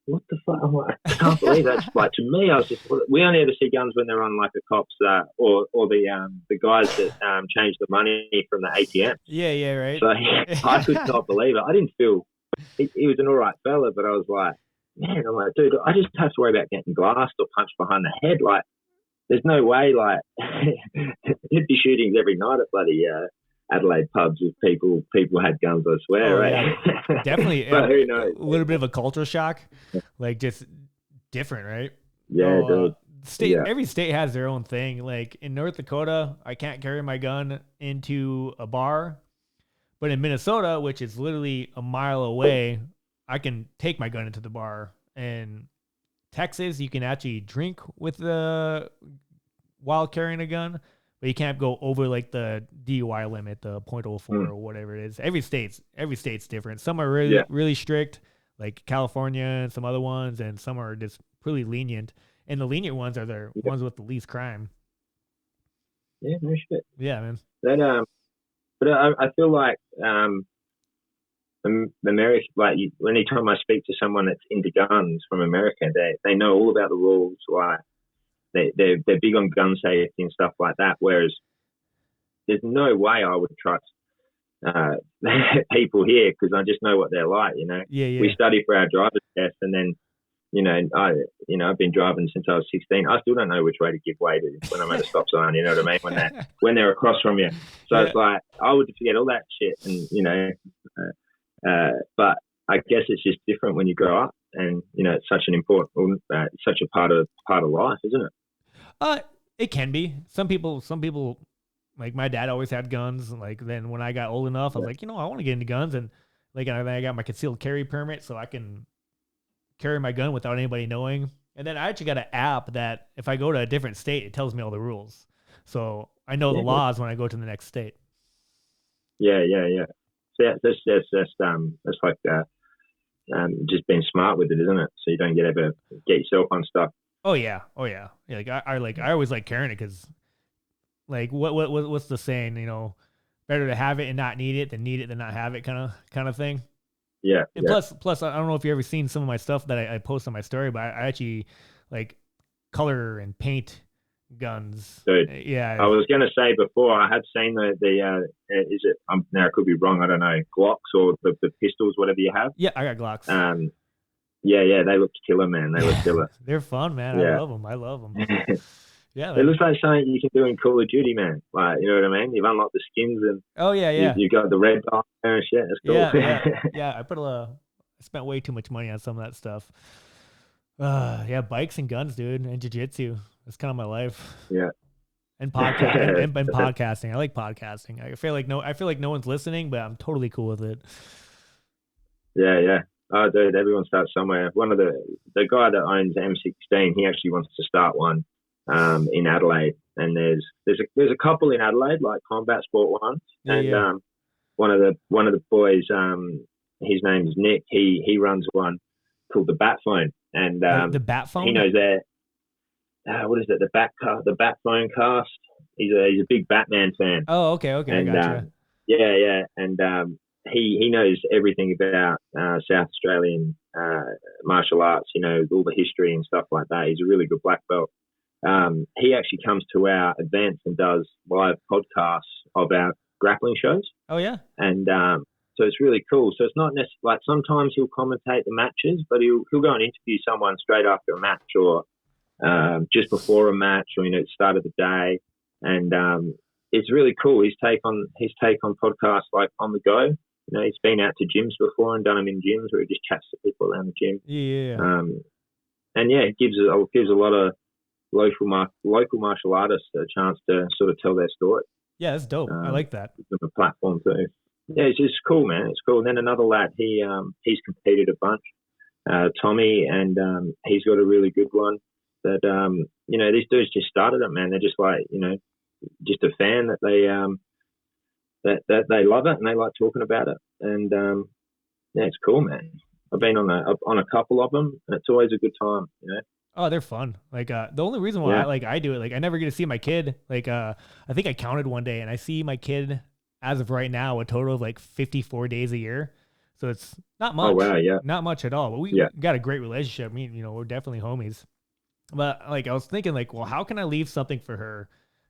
what the fuck? I'm like, I can't believe that. Like, to me, I was just, we only ever see guns when they're on like a cop's or the guys that change the money from the ATM. Yeah, right. So I could not believe it. I didn't feel he was an all right fella, but I was like, man, I'm like, dude, I just have to worry about getting glassed or punched behind the head. Like, there's no way, like, there'd be shootings every night at bloody Adelaide pubs if people had guns, I swear, right? Yeah. Definitely. But who knows? A little bit of a culture shock, like just different, right? Yeah, Every state has their own thing. Like in North Dakota, I can't carry my gun into a bar, but in Minnesota, which is literally a mile away, I can take my gun into the bar. And Texas, you can actually drink with while carrying a gun, but you can't go over like the DUI limit, the .04 or whatever it is. Every state's different. Some are really strict, like California, and some other ones, and some are just pretty lenient. And the lenient ones are the ones with the least crime. Yeah, no shit. Yeah, man. But I feel like America, like anytime I speak to someone that's into guns from America, they know all about the rules. Like they're big on gun safety and stuff like that. Whereas there's no way I would trust people here because I just know what they're like. Yeah. We study for our driver's test, and then I've been driving since I was 16. I still don't know which way to give way to when I'm at a stop sign. You know what I mean? When they're across from you. So it's like I would forget all that shit, and but I guess it's just different when you grow up, and it's such an important, such a part of life, isn't it? It can be. Some people, like my dad always had guns. Like then when I got old enough, I was like, I want to get into guns, and like I got my concealed carry permit, so I can carry my gun without anybody knowing. And then I actually got an app that if I go to a different state, it tells me all the rules, so I know the laws when I go to the next state. Yeah. So that's like just being smart with it, isn't it? So you don't get yourself on stuff. Oh yeah. Like I always like carrying it because, like, what's the saying? Better to have it and not need it than need it than not have it, kind of thing. Yeah. And plus, I don't know if you ever seen some of my stuff that I post on my story, but I actually like color and paint guns. Dude, yeah. I was going to say before, I had seen the is it? Now I could be wrong. I don't know, Glocks or the pistols, whatever you have. Yeah, I got Glocks. Yeah, they look killer, man. They look killer. They're fun, man. Yeah. I love them. Yeah, it looks like something you can do in Call of Duty, man. Like, you know what I mean? You've unlocked the skins and you've got the red dot there and shit. That's cool. Yeah. I spent way too much money on some of that stuff. Bikes and guns, dude, and jiu-jitsu. That's kind of my life. Yeah. And podcasting. and podcasting. I like podcasting. I feel like no one's listening, but I'm totally cool with it. Yeah. Oh, dude, everyone starts somewhere. One of the guy that owns M16, he actually wants to start one. in Adelaide, and there's a couple in Adelaide, like combat sport ones, and one of the boys, his name's Nick. He runs one called the Bat Phone, and the Bat Phone. he knows that. What is it? The Bat Phone cast. He's a big Batman fan. Oh, okay, and, I gotcha. And he knows everything about South Australian martial arts. You know, all the history and stuff like that. He's a really good black belt. He actually comes to our events and does live podcasts of our grappling shows. Oh yeah. And so it's really cool. So it's not necessarily like sometimes he'll commentate the matches, but he'll go and interview someone straight after a match or just before a match, or at the start of the day. And it's really cool. His take on podcasts, like on the go. He's been out to gyms before and done them in gyms where he just chats to people around the gym. Yeah. And yeah, it gives a lot of local martial artists a chance to sort of tell their story. Yeah, that's dope. I like that. It's a platform too. Yeah, it's just cool, man. It's cool. And then another lad, he's competed a bunch, Tommy, and he's got a really good one. That these dudes just started it, man. They're just like just a fan that they that they love it and they like talking about it. And yeah, it's cool, man. I've been on a couple of them, and it's always a good time. Oh, they're fun. Like the only reason why I do it, like I never get to see my kid. Like I think I counted one day, and I see my kid as of right now a total of like 54 days a year. So it's not much. Oh wow, yeah. Not much at all. But we got a great relationship. I mean, we're definitely homies. But like I was thinking, like, well, how can I leave something for her?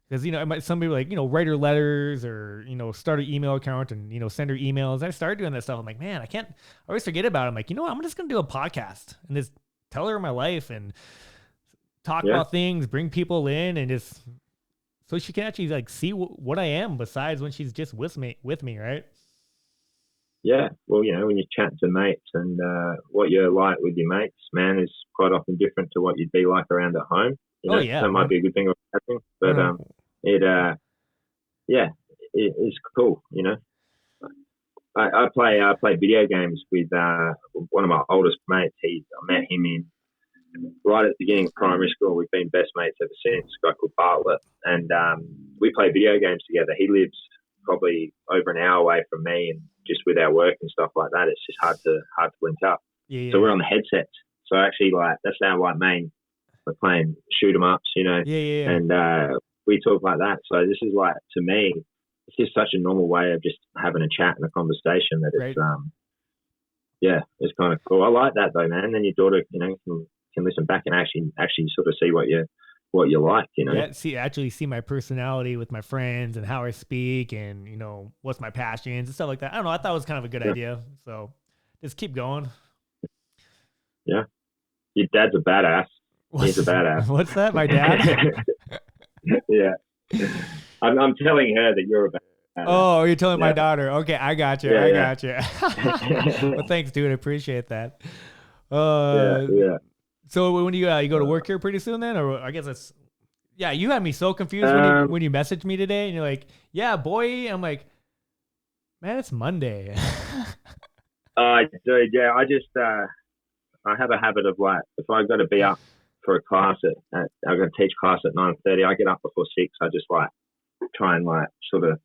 Because some people like write her letters or start an email account and send her emails. I started doing that stuff. I'm like, man, I always forget about it. I'm like, I'm just gonna do a podcast and just tell her my life and talk about things, bring people in, and just so she can actually like see what I am besides when she's just with me, right? Yeah, well, when you chat to mates and what you're like with your mates, man, is quite often different to what you'd be like around at home. That might be a good thing or a bad thing, but it's cool. I play video games with one of my oldest mates. I met him right at the beginning of primary school. We've been best mates ever since. A guy called Bartlett, and we play video games together. He lives probably over an hour away from me, and just with our work and stuff like that, it's just hard to link up. Yeah. So we're on the headsets. So actually, like that's our main. We're playing shoot 'em ups, Yeah. And we talk like that. So this is like, to me, it's just such a normal way of just having a chat and a conversation that it's it's kind of cool. I like that though, man. And then your daughter, can listen back and actually sort of see what you like, Yeah, actually see my personality with my friends and how I speak and what's my passions and stuff like that. I don't know. I thought it was kind of a good idea. So just keep going. Yeah, your dad's a badass. He's a badass. What's that, my dad? Yeah, I'm telling her that you're a badass. Oh, you're telling my daughter. Okay, I got you. Got you. Well, thanks, dude. I appreciate that. Yeah. So when you go to work here pretty soon then, or I guess it's you had me so confused when you messaged me today, and you're like, yeah, boy. I'm like, man, it's Monday. Dude, yeah, I just I have a habit of like, if I got to be up for a class I'm going to teach class at 9:30, I get up before 6. I just like try and like sort of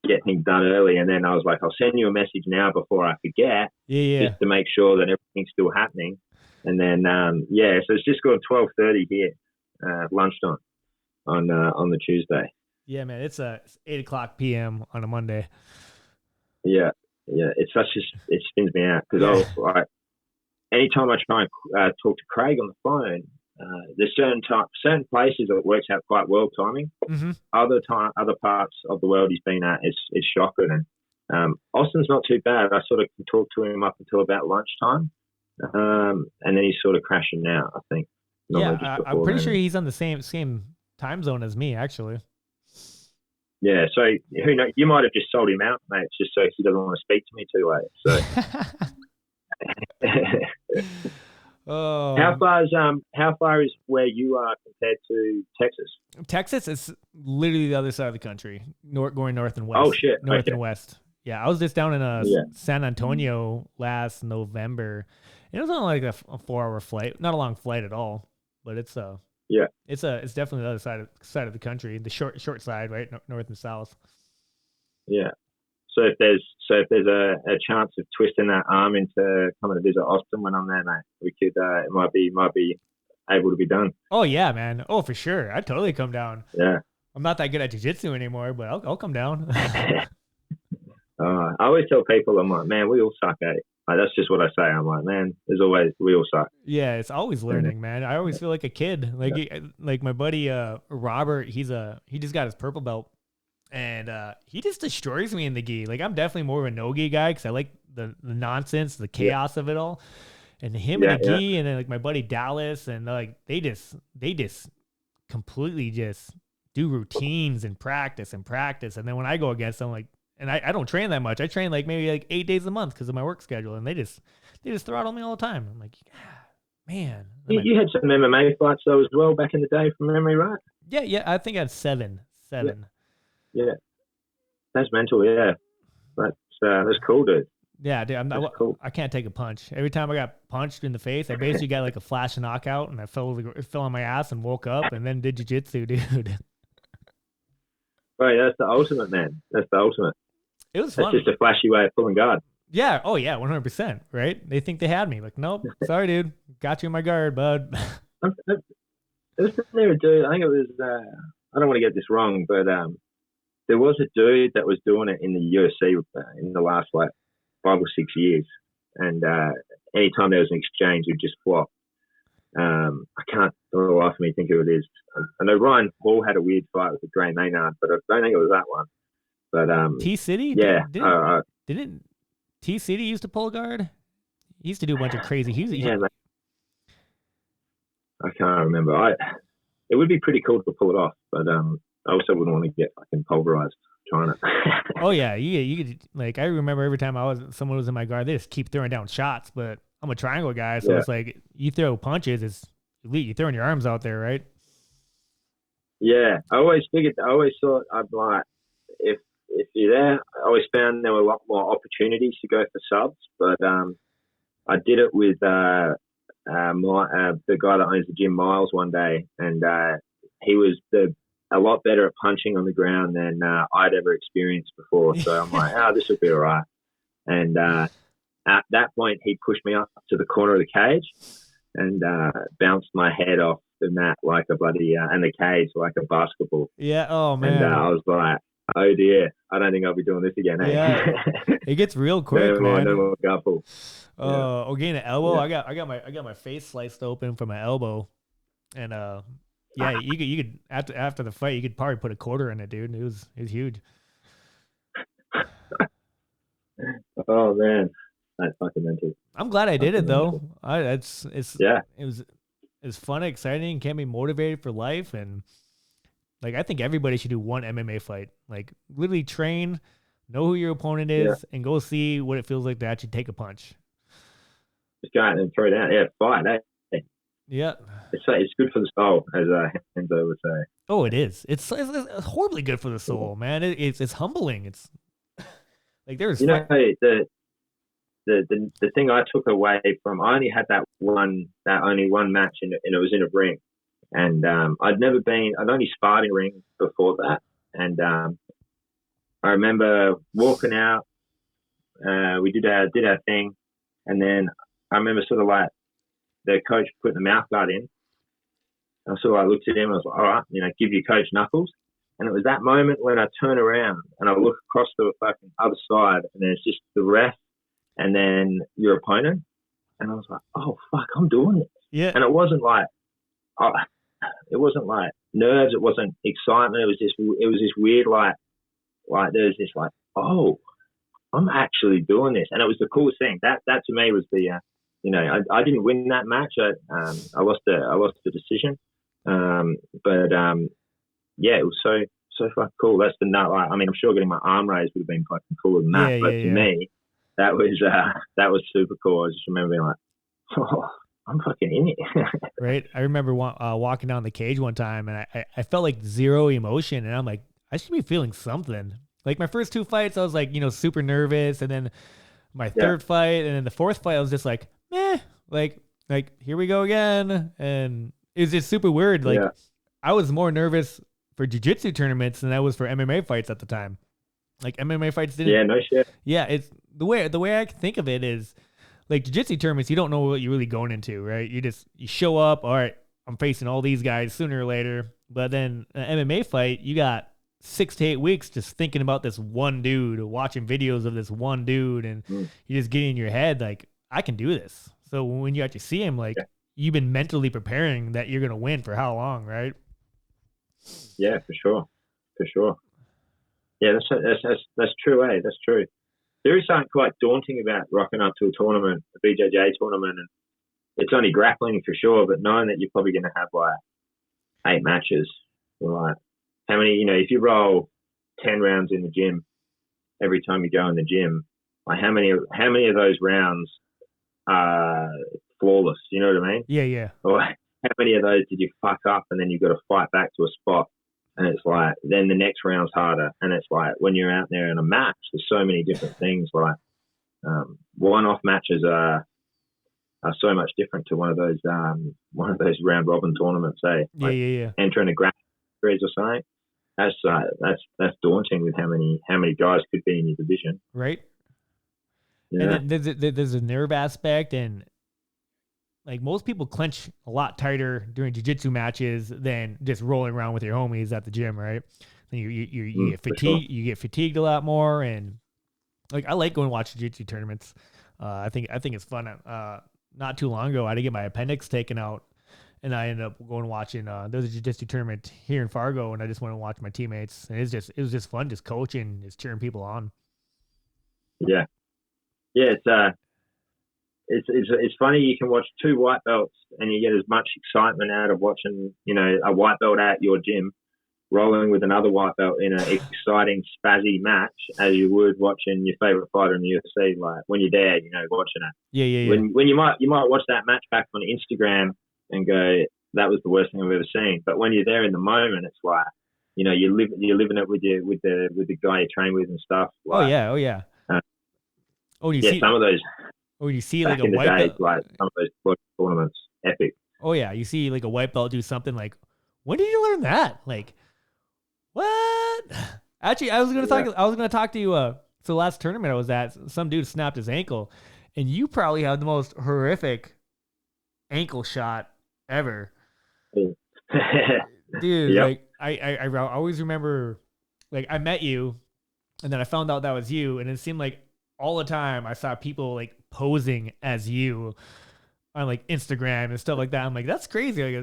get things done early, and then I was like, I'll send you a message now before I forget, just to make sure that everything's still happening. And then so it's just gone 12:30 here, lunchtime on the Tuesday. Yeah, man, it's 8:00 p.m. on a Monday. Yeah, it spins me out because anytime I try and talk to Craig on the phone, there's certain places that it works out quite well timing. Mm-hmm. Other parts of the world he's been at is shocking. And Austin's not too bad. I sort of can talk to him up until about lunchtime, and then he's sort of crashing out, I think. I'm pretty sure he's on the same time zone as me, actually. Yeah, so who knows? You might have just sold him out, mate, just so he doesn't want to speak to me too late. So, how far is where you are compared to Texas? Texas is literally the other side of the country, going north and west. Oh shit, north and west. Yeah, I was just down in San Antonio last November. It was only like a 4-hour flight, not a long flight at all, but it's Yeah. It's definitely the other side of the country, the short side, right, north and south. Yeah. So if there's a chance of twisting that arm into coming to visit Austin when I'm there, mate, we could it might be able to be done. Oh yeah, man. Oh, for sure. I'd totally come down. Yeah. I'm not that good at jiu-jitsu anymore, but I'll come down. I always tell people, I'm like, man, we all suck at it. Like, that's just what I say. I'm like, man, we all suck. Yeah, it's always learning, man. I always feel like a kid. Like my buddy Robert, he just got his purple belt, and he just destroys me in the gi. Like I'm definitely more of a no gi guy because I like the nonsense, the chaos of it all. And him and the gi, and then like my buddy Dallas, and like they just completely just do routines and practice. And then when I go against them, like, and I don't train that much. I train like maybe like 8 days a month because of my work schedule, and they just throttle me all the time. I'm like, man. You had some MMA fights though as well back in the day from memory, right? Yeah. I think I had seven. Yeah. That's mental. Yeah, that's cool, dude. Yeah, dude, cool. I can't take a punch. Every time I got punched in the face, I basically got like a flash knockout, and I fell on my ass and woke up, and then did jiu-jitsu, dude. Right, that's the ultimate, man. That's the ultimate. It was fun. That's just a flashy way of pulling guard. Yeah. Oh yeah, 100%. Right? They think they had me. Like, nope. Sorry, dude. Got you in my guard, bud. There a dude. I think it was. I don't want to get this wrong, but there was a dude that was doing it in the UFC in the last like 5 or 6 years, and anytime there was an exchange, he'd just flop. I can't for the life of me think who it is. I know Ryan Hall had a weird fight with Gray Maynard, but I don't think it was that one. But T City, yeah, didn't T City used to pull guard? He used to do a bunch of crazy. I can't remember. It would be pretty cool to pull it off, but I also wouldn't want to get fucking pulverized trying it. Oh yeah, you could, like I remember every time someone was in my guard, they just keep throwing down shots. But I'm a triangle guy, so it's like you throw punches, it's elite. You're throwing your arms out there, right? Yeah, I always thought I'd like if you're there. I always found there were a lot more opportunities to go for subs, but I did it with the guy that owns the gym, Miles, one day, and he was a lot better at punching on the ground than I'd ever experienced before. So I'm like, this will be all right. And at that point, he pushed me up to the corner of the cage and bounced my head off the mat like a bloody and the cage like a basketball. Yeah. Oh man. And I was like, oh dear, I don't think I'll be doing this again. Yeah. It gets real quick, man. No more guffle. Getting an elbow. Yeah. I got my face sliced open from my elbow, and yeah, you could after the fight, you could probably put a quarter in it, dude. It was huge. Oh man, that's fucking mental. I'm glad I did it though. It was fun, exciting, kept me motivated for life, and like I think everybody should do one MMA fight. Like literally train, know who your opponent is, and go see what it feels like to actually take a punch. Just go out and throw it out. Yeah, fight. Yeah. It's good for the soul, as Enzo would say. Oh, it is. It's horribly good for the soul, man. It's humbling. It's like there's the thing I took away from, I only had that only one match and it was in a ring, and I'd only sparred in a ring before that, and I remember walking out. We did our thing, and then I remember sort of like the coach putting the mouth guard in. I sort of like looked at him and I was like, all right, give your coach knuckles. And it was that moment when I turn around and I look across the fucking other side, and there's just the ref and then your opponent. And I was like, oh, fuck, I'm doing it. Yeah. And it wasn't like nerves. It wasn't excitement. It was this weird, like there's this like, oh, I'm actually doing this. And it was the coolest thing. That to me was the, I didn't win that match. I lost the decision. Yeah, it was so fucking cool. That's the nut. Like, I mean, I'm sure getting my arm raised would have been fucking cooler than that. But to me, that was super cool. I just remember being like, oh, I'm fucking in it. Right. I remember walking down the cage one time, and I felt like zero emotion, and I'm like, I should be feeling something. Like my first 2 fights, I was like, super nervous, and then my third fight, and then the fourth fight, I was just like, meh, like here we go again, and It's just super weird. Like Yeah. I was more nervous for jiu-jitsu tournaments than I was for MMA fights at the time. Like MMA fights didn't. Yeah, no shit. Yeah, it's the way I think of it is like jiu-jitsu tournaments. You don't know what you're really going into, right? You show up. All right, I'm facing all these guys sooner or later. But then an MMA fight, you got 6 to 8 weeks just thinking about this one dude, or watching videos of this one dude, and you just get in your head like, I can do this. So when you actually see him, like you've been mentally preparing that you're gonna win for how long, right? Yeah, for sure. Yeah, that's true, eh? That's true. There is something quite daunting about rocking up to a tournament, a BJJ tournament, and it's only grappling for sure, but knowing that you're probably going to have like 8 matches, or like how many, if you roll 10 rounds in the gym every time you go in the gym, like how many of those rounds are flawless? You know what I mean? Yeah. Or how many of those did you fuck up and then you've got to fight back to a spot? And it's like, then the next round's harder. And it's like, when you're out there in a match, there's so many different things. Like, one-off matches are so much different to one of those round robin tournaments. Like entering a grand series or something. That's daunting with how many guys could be in your division. Right. Yeah. And then there's a nerve aspect, and like most people clench a lot tighter during jiu-jitsu matches than just rolling around with your homies at the gym, right? And you get fatigued, you get fatigued a lot more, and like I like going to watch jiu-jitsu tournaments. I think it's fun. Not too long ago, I had to get my appendix taken out, and I ended up going watching. There was a jiu-jitsu tournament here in Fargo, and I just went and watched my teammates, and it was just fun, just coaching, just cheering people on. Yeah, it's funny. You can watch 2 white belts, and you get as much excitement out of watching, a white belt at your gym rolling with another white belt in an exciting spazzy match as you would watching your favorite fighter in the UFC. Like when you're there, watching it. Yeah. When you might watch that match back on Instagram and go, that was the worst thing I've ever seen. But when you're there in the moment, it's like, you're living it with the guy you train with and stuff. Like, oh yeah. Some of those. Oh, you see back like a in the white days, belt. like some of those tournaments, epic. Oh yeah, you see like a white belt do something like, when did you learn that? Like, what? Actually, I was gonna talk to you. So the last tournament I was at, some dude snapped his ankle, and you probably had the most horrific ankle shot ever. Dude, Yep. like I always remember, like I met you, and then I found out that was you, and it seemed like all the time I saw people like posing as you on like Instagram and stuff like that. I'm like, that's crazy. Like,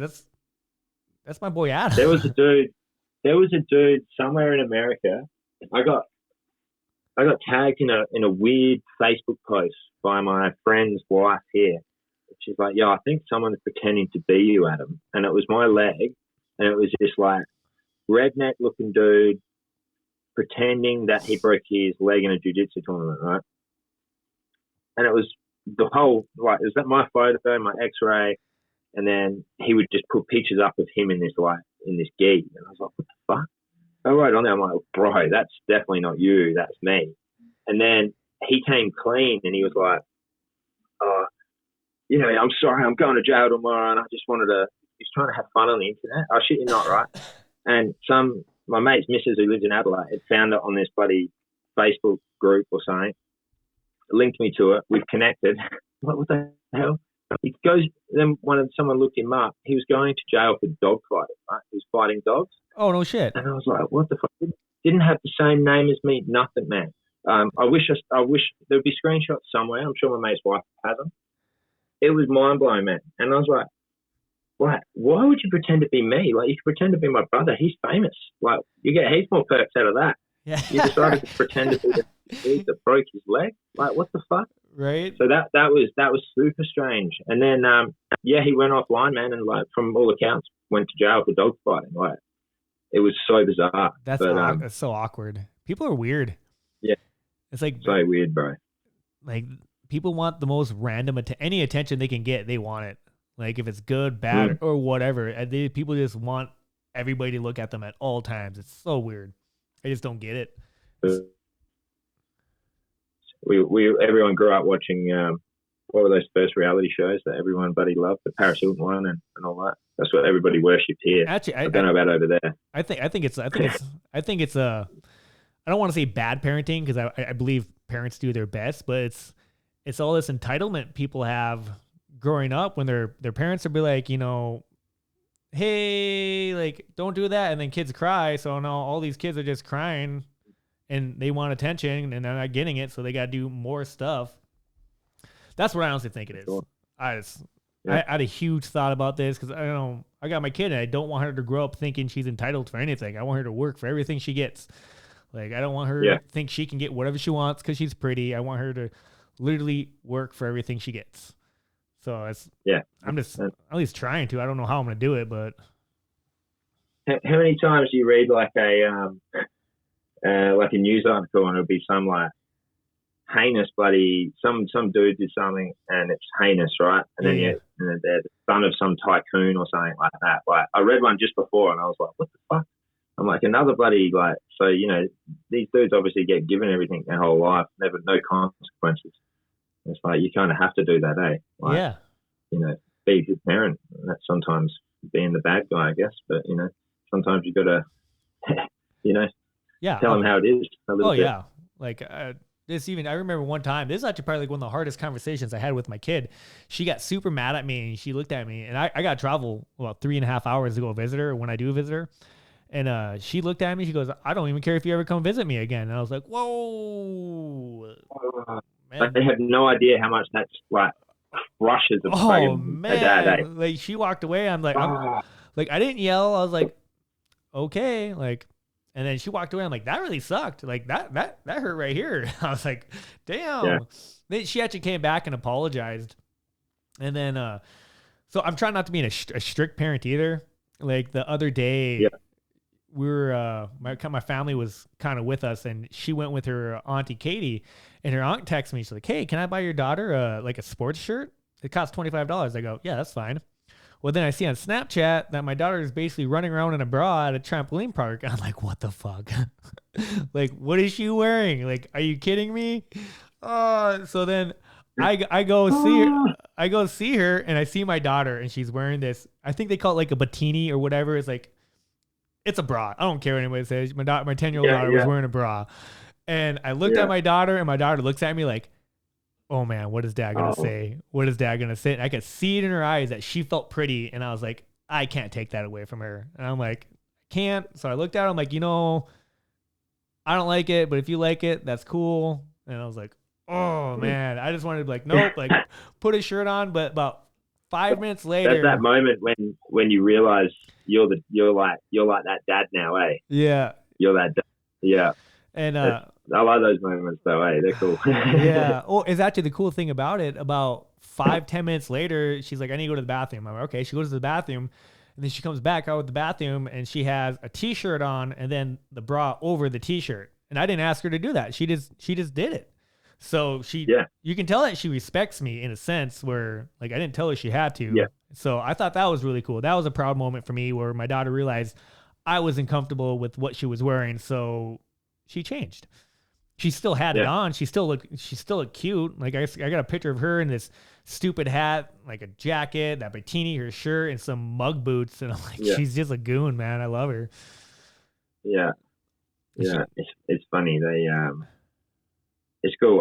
that's my boy Adam. There was a dude somewhere in America. I got tagged in a weird Facebook post by my friend's wife here. She's like, "Yeah, I think someone's pretending to be you, Adam." And it was my leg, and it was this like redneck looking dude pretending that he broke his leg in a jiu-jitsu tournament, right? And it was the whole, like, is that my photo, my x-ray? And then he would just put pictures up of him in this gi. And I was like, what the fuck? I wrote on there, I'm like, bro, that's definitely not you, that's me. And then he came clean and he was like, I'm sorry, I'm going to jail tomorrow and I just he's trying to have fun on the internet. Oh, shit, you're not, right? And my mate's missus who lives in Adelaide had found it on this bloody Facebook group or something, linked me to it. We've connected. What the hell? He goes. Then someone looked him up. He was going to jail for dog fighting. Right? He was fighting dogs. Oh no shit! And I was like, what the fuck? Didn't have the same name as me. Nothing, man. I wish there'd be screenshots somewhere. I'm sure my mate's wife has them. It was mind blowing, man. And I was like, why would you pretend to be me? Like, you could pretend to be my brother. He's famous. Like, you get heaps more perks out of that. Yeah. You decided to pretend to be the dude that broke his leg. Like, what the fuck? Right. So that was super strange. And then he went offline, man, and like from all accounts went to jail for dog fighting. Like, it was so bizarre. That's so awkward. People are weird. Yeah. It's like so weird, bro. Like, people want the most random any attention they can get. They want it. Like, if it's good, bad, or whatever. People just want everybody to look at them at all times. It's so weird. I just don't get it. Everyone grew up watching what were those first reality shows that everyone buddy loved, the Paris Hilton one and all that. That's what everybody worships here. Actually, I don't know about over there. I think it's I don't want to say bad parenting because I believe parents do their best, but it's all this entitlement people have growing up when their parents will be like, you know, hey, like, don't do that, and then kids cry. So now all these kids are just crying, and they want attention, and they're not getting it, so they got to do more stuff. That's what I honestly think it is. Sure. I had a huge thought about this because I got my kid, and I don't want her to grow up thinking she's entitled for anything. I want her to work for everything she gets. Like, I don't want her to think she can get whatever she wants because she's pretty. I want her to literally work for everything she gets. So I'm just at least trying to. I don't know how I'm going to do it, but how many times do you read like a news article and it'll be some like heinous bloody some dude did something and it's heinous, right? And then they're the son of some tycoon or something like that. Like I read one just before and I was like, what the fuck? I'm like, another bloody like, so you know, these dudes obviously get given everything their whole life, never no consequences. It's like you kind of have to do that, eh? Like, you know, be a good parent. And that's sometimes being the bad guy, I guess. But you know, sometimes you got to, you know, tell them how it is a little bit. Yeah, like I remember one time. This is actually probably like one of the hardest conversations I had with my kid. She got super mad at me, and she looked at me, and I got to travel about 3.5 hours to go visit her when I do visit her. And she looked at me. She goes, "I don't even care if you ever come visit me again." And I was like, "Whoa, man. Like they have no idea how much that's like crushes a dad." Like she walked away. I'm like, I didn't yell. I was like, okay, like, and then she walked away. I'm like, that really sucked. Like that hurt right here. I was like, damn. Yeah. Then she actually came back and apologized. And then, so I'm trying not to be a strict parent either. Like the other day. We were my family was kind of with us, and she went with her auntie Katie, and her aunt texted me. She's like, "Hey, can I buy your daughter like a sports shirt? It costs $25." I go, "Yeah, that's fine." Well, then I see on Snapchat that my daughter is basically running around in a bra at a trampoline park. I'm like, "What the fuck? Like, what is she wearing? Like, are you kidding me?" So then I go see her. I go see her, and I see my daughter, and she's wearing this. I think they call it like a bikini or whatever. It's like. It's a bra. I don't care what anybody says. My 10-year-old daughter was wearing a bra. And I looked at my daughter, and my daughter looks at me like, oh, man, what is dad going to say? What is dad going to say? And I could see it in her eyes that she felt pretty. And I was like, I can't take that away from her. And I'm like, can't. So I looked at her. I'm like, you know, I don't like it. But if you like it, that's cool. And I was like, oh, man. I just wanted to be like, nope, like put a shirt on. But about 5 minutes later. That's that moment when you realize you're like that dad now, eh? Yeah. You're that dad. Yeah. And I like those moments though, eh? They're cool. Yeah. Oh, it's actually the cool thing about it. About 5-10 minutes later, she's like, I need to go to the bathroom. I'm like, okay. She goes to the bathroom, and then she comes back out of the bathroom, and she has a t-shirt on and then the bra over the t-shirt. And I didn't ask her to do that. She just did it. So you can tell that she respects me in a sense where like I didn't tell her she had to. Yeah. So I thought that was really cool. That was a proud moment for me where my daughter realized I wasn't comfortable with what she was wearing. So she changed. She still had it on. She still looked cute. Like I got a picture of her in this stupid hat, like a jacket, that bikini, her shirt, and some mug boots. And I'm like, she's just a goon, man. I love her. Yeah. Yeah. It's funny. It's cool.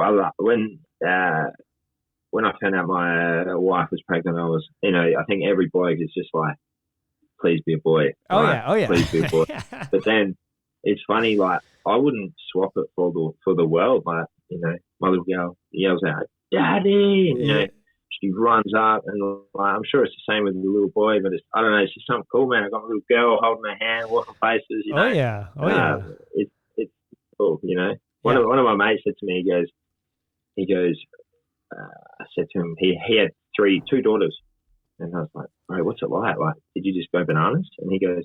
When I found out my wife was pregnant, I was, you know, I think every boy is just like, please be a boy. Oh, right? yeah. Please be a boy. But then it's funny, like, I wouldn't swap it for the world. Like, you know, my little girl yells out, Daddy! And, you know, she runs up, and like, I'm sure it's the same with the little boy, but I don't know, it's just something cool, man. I got my little girl holding her hand, walking places, you know. Oh, yeah. It's cool, you know. One of my mates said to me, he goes, I said to him, he had two daughters, and I was like, bro, what's it like? Like, did you just go bananas? And he goes,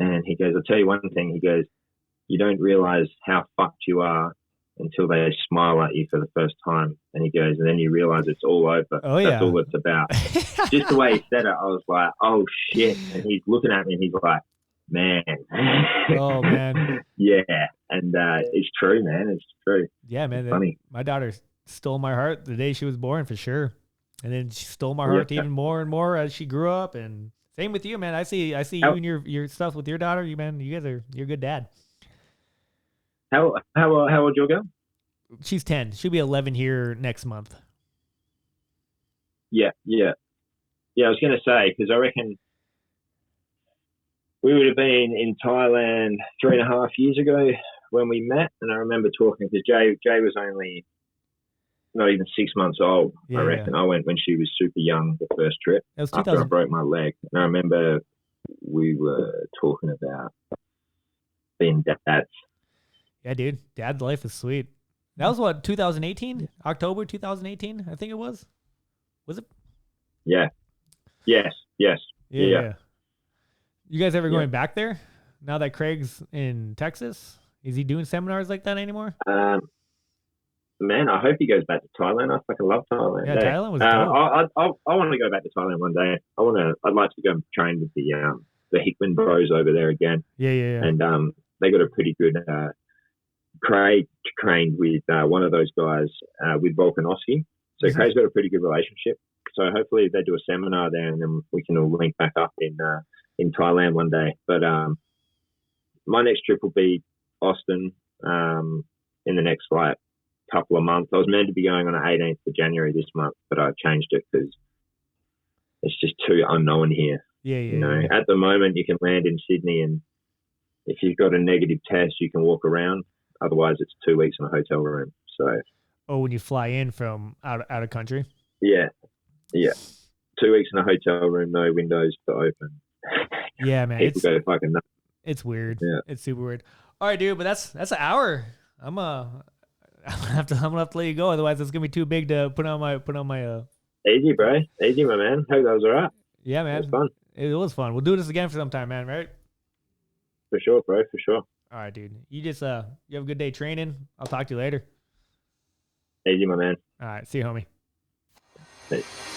I'll tell you one thing. He goes, you don't realize how fucked you are until they smile at you for the first time. And he goes, and then you realize it's all over. Oh, yeah. That's all it's about. Just the way he said it, I was like, oh shit. And he's looking at me, and he's like, man. Oh, man. Yeah. And it's true, man. It's true. Yeah, man. It's funny. My daughter stole my heart the day she was born, for sure. And then she stole my heart even more and more as she grew up. And Same with you, man. I see you and your stuff with your daughter. You're a good dad. How old your girl? She's 10. She'll be 11 here next month. Yeah. I was going to say, because I reckon we would have been in Thailand 3.5 years ago when we met, and I remember talking to Jay was only not even 6 months old. I reckon I went when she was super young the first trip. That was after I broke my leg, and I remember we were talking about being dads. Yeah, dude, dad's life is sweet. That was what 2018, October 2018, I think it was. Was it? Yeah. Yes. Yeah. You guys ever going back there now that Craig's in Texas? Is he doing seminars like that anymore? Man, I hope he goes back to Thailand. I fucking love Thailand. Yeah, Thailand was dope. I want to go back to Thailand one day. I'd like to go and train with the Hickman bros over there again. Yeah. And they got a pretty good. Craig trained with one of those guys with Volkanovski. So Craig's got a pretty good relationship. So hopefully they do a seminar there, and then we can all link back up in Thailand one day. But my next trip will be Austin in the next couple of months. I was meant to be going on the 18th of January this month, but I changed it because it's just too unknown here. Yeah. At the moment, you can land in Sydney, and if you've got a negative test, you can walk around. Otherwise, it's 2 weeks in a hotel room. So. Oh, when you fly in from out of country. Yeah. 2 weeks in a hotel room, no windows to open. Yeah, man. People go fucking nuts. It's weird. Yeah. It's super weird. All right, dude, but that's an hour. I'm gonna have to let you go. Otherwise, it's gonna be too big to put on my. Easy, bro. Easy, my man. Hope that was all right. Yeah, man. It was fun. It was fun. We'll do this again for some time, man. Right? For sure, bro. For sure. All right, dude. You just you have a good day training. I'll talk to you later. Easy, my man. All right. See you, homie. Peace.